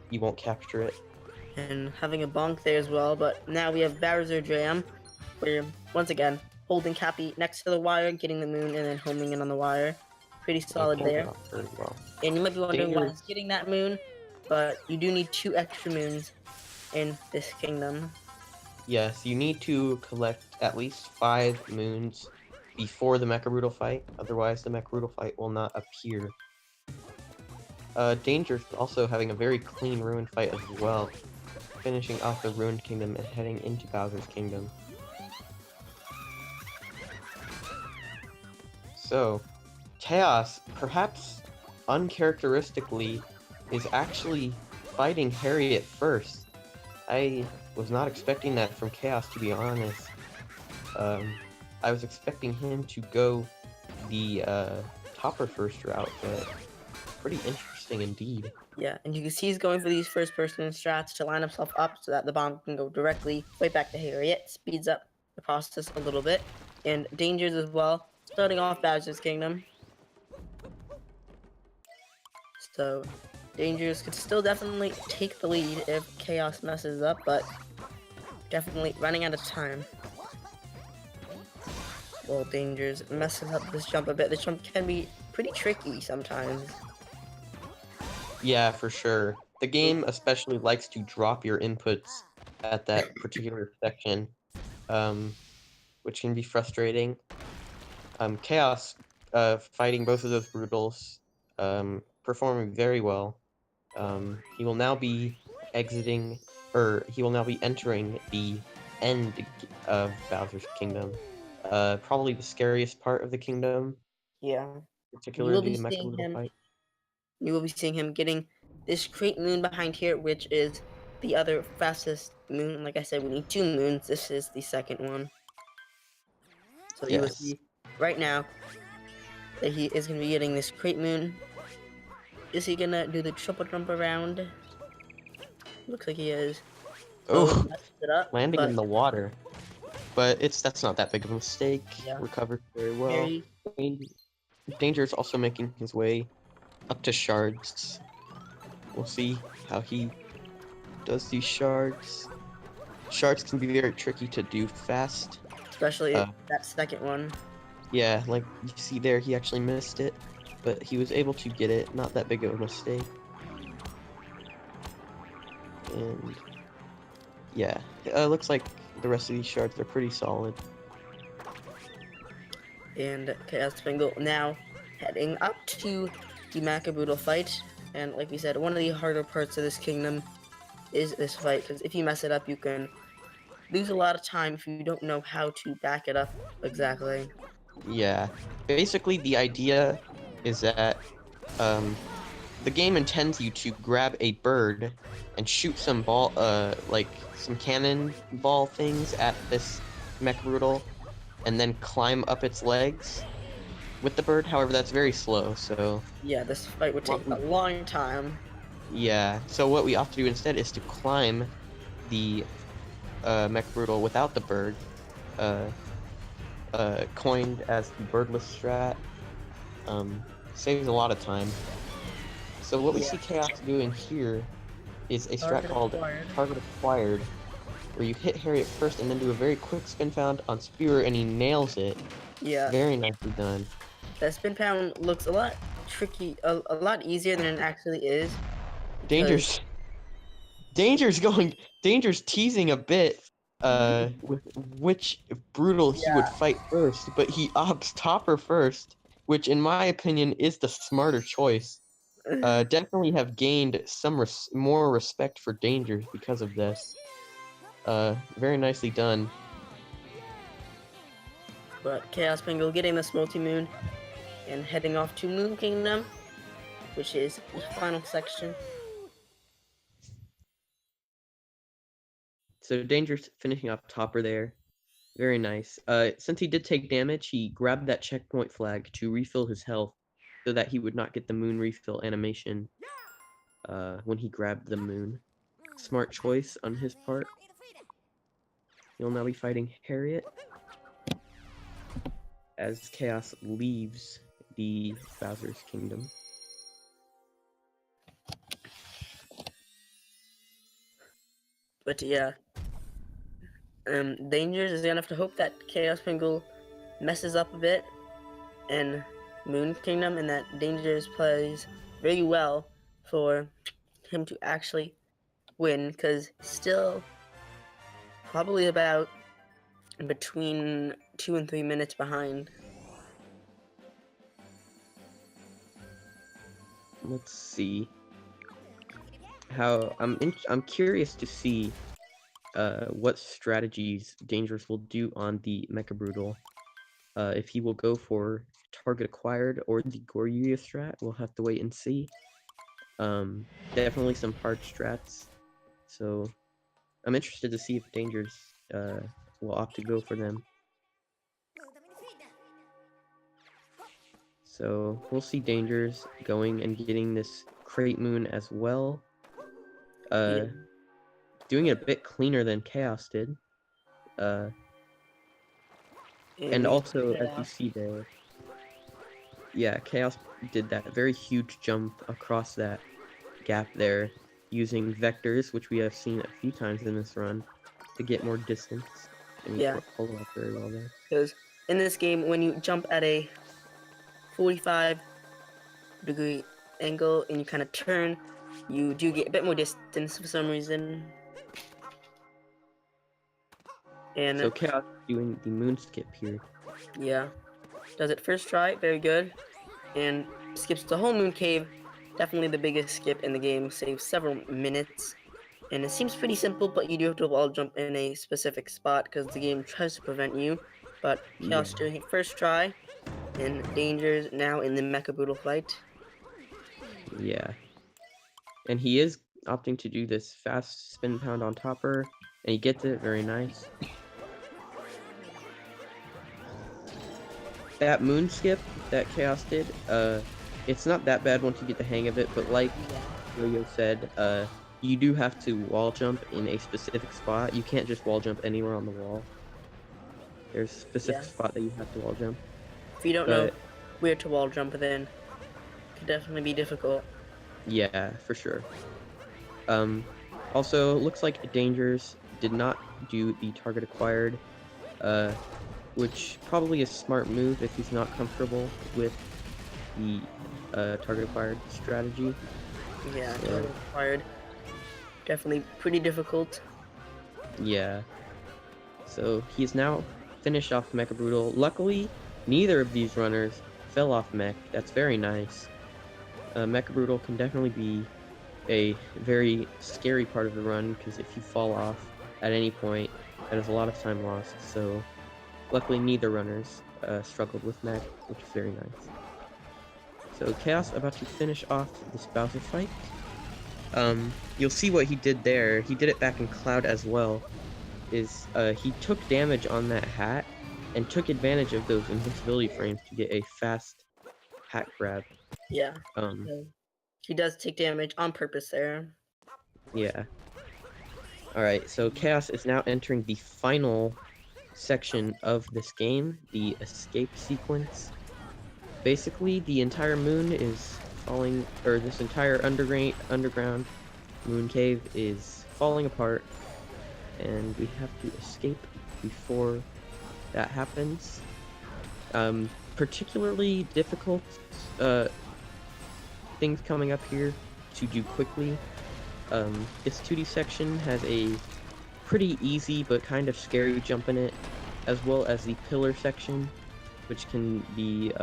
you won't capture it. And having a bonk there as well, but now we have Bowser Jam, where once again holding Cappy next to the wire, getting the moon, and then homing in on the wire. Pretty solid there. Very well. And you might be wondering why Dangerous. he's getting that moon, but you do need 2 extra moons in this kingdom. Yes, you need to collect at least 5 moons before the Mecha Brutal fight, otherwise the Mecha Brutal fight will not appear. Danger's also having a very clean Ruin fight as well, finishing off the Ruined Kingdom and heading into Bowser's Kingdom. So, Chaos, perhaps uncharacteristically, is actually fighting Harriet first. I was not expecting that from Chaos, to be honest. I was expecting him to go the Topper first route, but pretty interesting indeed. Yeah, and you can see he's going for these first-person strats to line himself up so that the bomb can go directly right back to Harriet. Speeds up the process a little bit. And Dangers as well, starting off Bowser's Kingdom. So, Dangers could still definitely take the lead if Chaos messes up, but definitely running out of time. Well, Dangers messes up this jump a bit. This jump can be pretty tricky sometimes. Yeah, for sure. The game especially likes to drop your inputs at that particular section, which can be frustrating. Chaos, fighting both of those brutals, performing very well. He will now be entering the end of Bowser's Kingdom. Probably the scariest part of the kingdom. Yeah. Particularly the Mecha Brutal fight. You will be seeing him getting this great moon behind here, which is the other fastest moon. Like I said, we need 2 moons. This is the second one. So you will see right now that he is going to be getting this great moon. Is he going to do the triple jump around? Looks like he is. Oh, it up, landing in the water. But that's not that big of a mistake. Yeah. Recovered very well. Danger is also making his way up to shards. We'll see how he does these shards. Shards can be very tricky to do fast. Especially that second one. Yeah, like you see there, he actually missed it, but he was able to get it. Not that big of a mistake. And yeah, looks like the rest of these shards are pretty solid. And Chaospringle now heading up to the Macaboodle fight. And like we said, one of the harder parts of this kingdom is this fight, because if you mess it up, you can lose a lot of time if you don't know how to back it up exactly. Yeah, basically the idea is that the game intends you to grab a bird and shoot some ball, like some cannonball things at this Mechroodle, and then climb up its legs with the bird. However, that's very slow, so Yeah, this fight would take a long time. yeah. So what we opt to do instead is to climb the Mechroodle without the bird, coined as the birdless strat. Saves a lot of time. So what we see Chaos doing here is a strat called Target Acquired, where you hit Harriet first and then do a very quick spin pound on Spewer, and he nails it. Yeah. Very nicely done. That spin pound looks a lot tricky, a lot easier than it actually is. Danger's teasing a bit, with which brutal he would fight first, but he opts Topper first, which in my opinion is the smarter choice. Definitely have gained some more respect for Dangers because of this. Very nicely done. But Chaospringle getting this multi-moon and heading off to Moon Kingdom, which is the final section. So Danger's finishing up Topper there. Very nice. Since he did take damage, he grabbed that checkpoint flag to refill his health so that he would not get the moon refill animation when he grabbed the moon. Smart choice on his part. He'll now be fighting Harriet as Chaos leaves the Bowser's Kingdom. But yeah, Dangers is gonna have to hope that Chaospringle messes up a bit in Moon Kingdom, and that Dangers plays very well for him to actually win, because still probably about between 2 and 3 minutes behind. Let's see how I'm curious to see what strategies Dangerous will do on the Mechroodle. If he will go for Target Acquired or the Goryuya strat, we'll have to wait and see. Definitely some hard strats, so I'm interested to see if Dangers will opt to go for them. So we'll see Dangers going and getting this Crate Moon as well. Doing it a bit cleaner than Chaos did. And also, as you see there, yeah, Chaos did that very huge jump across that gap there using vectors, which we have seen a few times in this run, to get more distance. And he pulled off very well there. Because in this game, when you jump at a 45-degree angle and you kind of turn, you do get a bit more distance for some reason. And so Chaos doing the moon skip here. Yeah, does it first try, very good, and skips the whole moon cave. Definitely the biggest skip in the game, saves several minutes, and it seems pretty simple, but you do have to wall jump in a specific spot because the game tries to prevent you. But Chaos doing it first try, and Dangers now in the Mechaboodle fight. Yeah, and he is opting to do this fast spin pound on Topper, and he gets it, very nice. That moon skip that Chaos did, it's not that bad once you get the hang of it, but like Yo-Yo said, you do have to wall jump in a specific spot. You can't just wall jump anywhere on the wall. There's a specific spot that you have to wall jump. If you don't know where to wall jump, then it could definitely be difficult. Yeah, for sure. Also, looks like Dangers did not do the Target Acquired, which probably is a smart move if he's not comfortable with the Target Acquired strategy. Yeah, Target Acquired definitely pretty difficult. Yeah. So he's now finished off Mecha Brutal. Luckily, neither of these runners fell off Mech. That's very nice. Mecha Brutal can definitely be a very scary part of the run, because if you fall off at any point, that is a lot of time lost. So luckily, neither runners struggled with Mech, which is very nice. So Chaos about to finish off this Bowser fight. You'll see what he did there. He did it back in Cloud as well. He took damage on that hat and took advantage of those invincibility frames to get a fast hat grab. Yeah. He does take damage on purpose there. Yeah. Alright, so Chaos is now entering the final section of this game, the escape sequence. Basically, the entire moon is falling, or this entire underground moon cave is falling apart, and we have to escape before that happens. Particularly difficult things coming up here to do quickly. This 2D section has a pretty easy but kind of scary jump in it, as well as the pillar section, which can be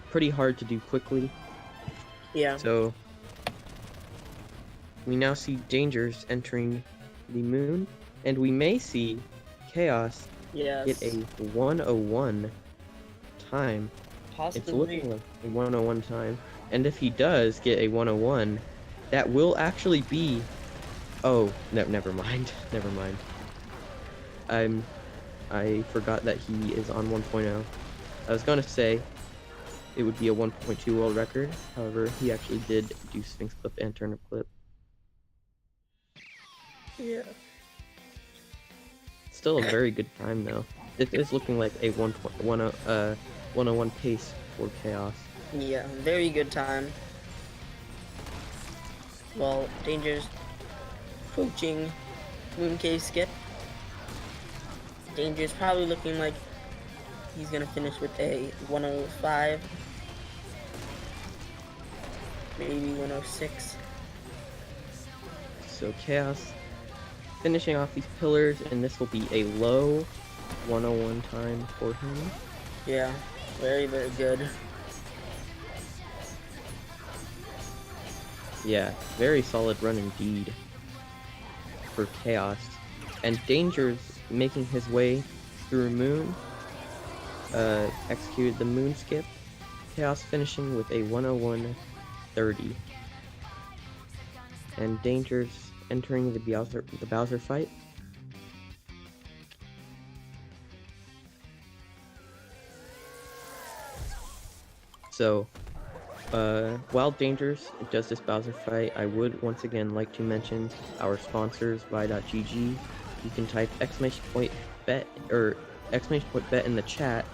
pretty hard to do quickly. Yeah. So we now see Dangers entering the moon, and we may see Chaos get a 101 time. Possibly. It's looking like a 101 time, and if he does get a 101, that will actually be... Oh, never mind. Never mind. I forgot that he is on 1.0. I was gonna say it would be a 1.2 world record. However, he actually did do Sphinx Clip and Turnip Clip. Yeah. Still a very good time though. It is looking like a 101 pace for Chaos. Yeah, very good time. Well, Danger's approaching Moon Cave skip. Danger's probably looking like he's gonna finish with a 105, maybe 106. So Chaos finishing off these pillars, and this will be a low 101 time for him. Yeah, very, very good. Yeah, very solid run indeed for Chaos. And Danger's making his way through Moon, executed the Moon skip. Chaos finishing with a 101.30. And Danger's entering the Bowser fight. So, while Dangers does this Bowser fight, I would once again like to mention our sponsors, Vi.gg. You can type !bet or !bet in the chat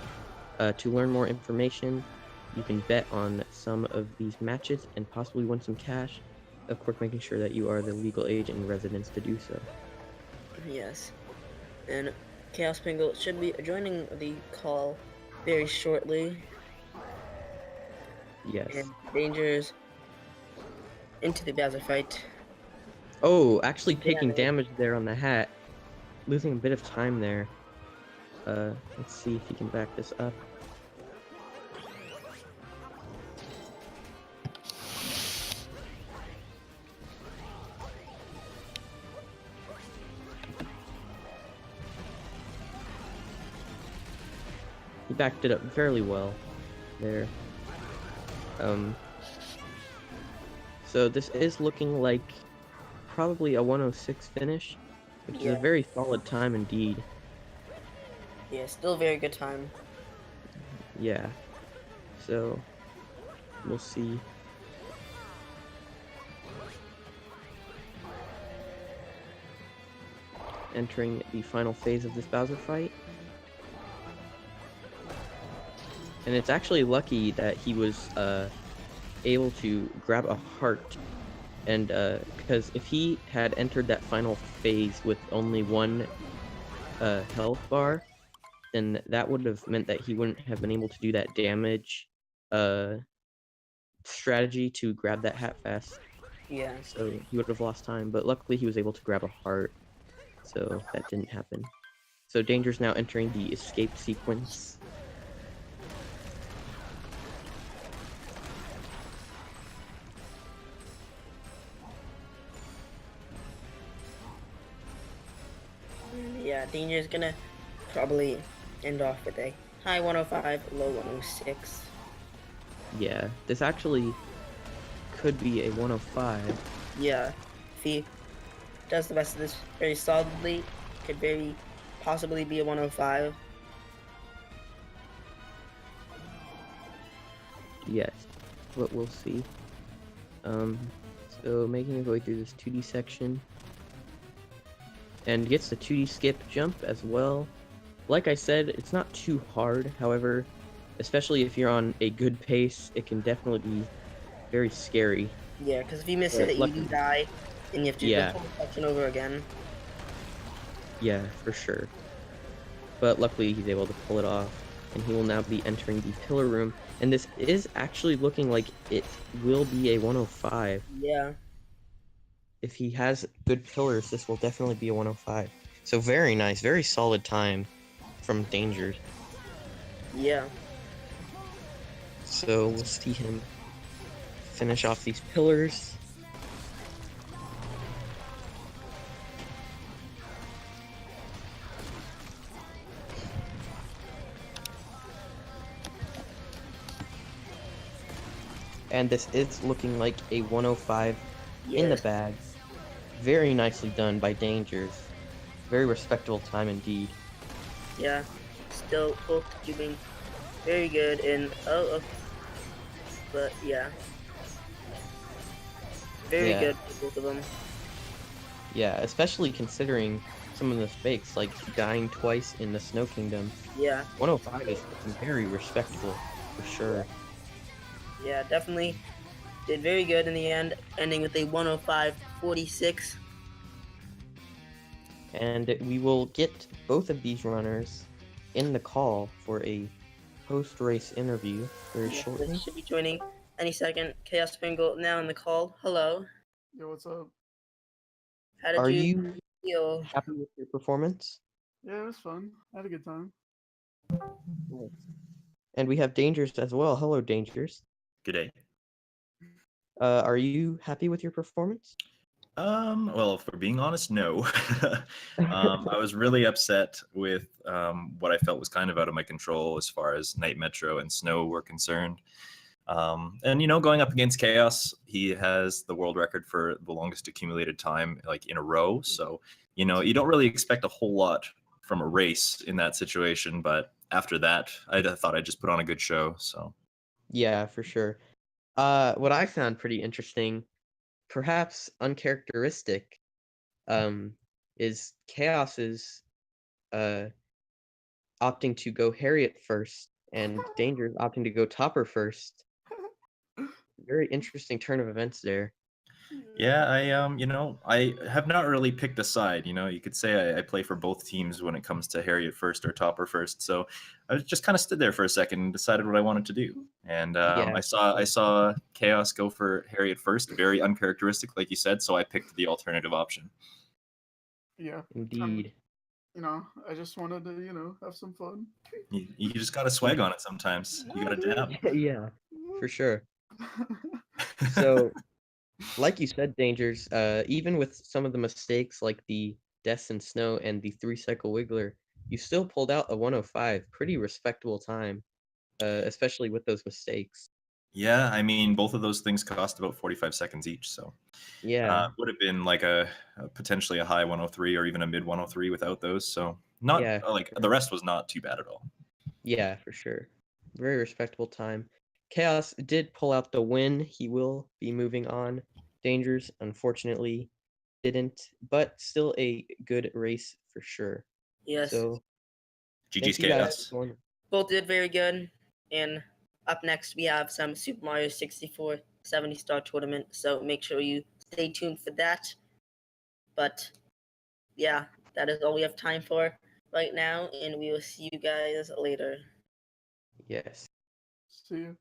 to learn more information. You can bet on some of these matches and possibly win some cash. Of course, making sure that you are the legal age and residence to do so. Yes. And Chaospringle should be joining the call very shortly. Yes. And Danger's into the Bowser fight. Oh, actually taking damage there on the hat. Losing a bit of time there. Let's see if he can back this up. He backed it up fairly well there. So this is looking like probably a 106 finish, which is a very solid time indeed. Yeah, still very good time. Yeah. So we'll see. Entering the final phase of this Bowser fight. And it's actually lucky that he was able to grab a heart, and because if he had entered that final phase with only one health bar, then that would have meant that he wouldn't have been able to do that damage strategy to grab that hat fast. Yeah. So he would have lost time, but luckily he was able to grab a heart, so that didn't happen. So Danger's now entering the escape sequence. Yeah, Danger's gonna probably end off with a high 105, low 106. Yeah, this actually could be a 105. Yeah, if he does the rest of this very solidly, could very possibly be a 105. Yes, but we'll see. So making his way through this 2D section. And gets the 2D skip jump as well. Like I said, it's not too hard. However, especially if you're on a good pace, it can definitely be very scary. Yeah, because if you miss But it, you luckily, do die, and you have to do the yeah, whole section over again. yeah, for sure. But luckily, he's able to pull it off, and he will now be entering the pillar room. And this is actually looking like it will be a 105. Yeah, If he has good pillars, this will definitely be a 105. So very nice, very solid time from Dangers. yeah. So we'll see him finish off these pillars. And this is looking like a 105 in the Yes. bag. Very nicely done by Dangers. Very respectable time indeed. Yeah, still both doing very good, and but yeah, very Yeah, good for both of them. yeah, especially considering some of the mistakes, like dying twice in the Snow Kingdom. Yeah, 105 is very respectable, for sure. yeah, definitely did very good in the end, ending with a 105.46. And we will get both of these runners in the call for a post-race interview very Yeah, shortly. this should be joining any second. Chaospringle now in the call. Hello. Yo, what's up? How did Are you you feel? happy with your performance? Yeah, it was fun. I had a good time. Nice. And we have Dangers as well. Hello, Dangers. Good day. Are you happy with your performance? Well, if we're being honest, no. I was really upset with what I felt was kind of out of my control as far as Night Metro and Snow were concerned. And going up against Chaos, he has the world record for the longest accumulated time, like in a row. So, you don't really expect a whole lot from a race in that situation. But after that, I thought I'd just put on a good show. So, Yeah, for sure. What I found pretty interesting, perhaps uncharacteristic, is Chaos's uh opting to go Harriet first and Danger's opting to go Topper first. Very interesting turn of events there. yeah, I have not really picked a side. You could say I play for both teams when it comes to Harriet first or Topper first. So I just kind of stood there for a second and decided what I wanted to do. And Yeah, I saw Chaos go for Harriet first, very uncharacteristic, like you said. So I picked the alternative option. Yeah. indeed. I just wanted to, have some fun. You just got to swag on it sometimes. You got to dab. Yeah, for sure. So, like you said, Dangers, even with some of the mistakes like the Deaths in Snow and the 3-cycle Wiggler, you still pulled out a 105. Pretty respectable time, especially with those mistakes. Yeah, I mean, both of those things cost about 45 seconds each. So Yeah, would have been like a potentially a high 103 or even a mid 103 without those. So not yeah, like the rest was not too bad at all. yeah, for sure. Very respectable time. Chaos did pull out the win. He will be moving on. Dangers, unfortunately, didn't, but still a good race for sure. Yes, So, GG's thank you guys Chaos. for going. both did very good. And up next, we have some Super Mario 64 70-star tournament. So make sure you stay tuned for that. But yeah, that is all we have time for right now. And we will see you guys later. Yes. See you.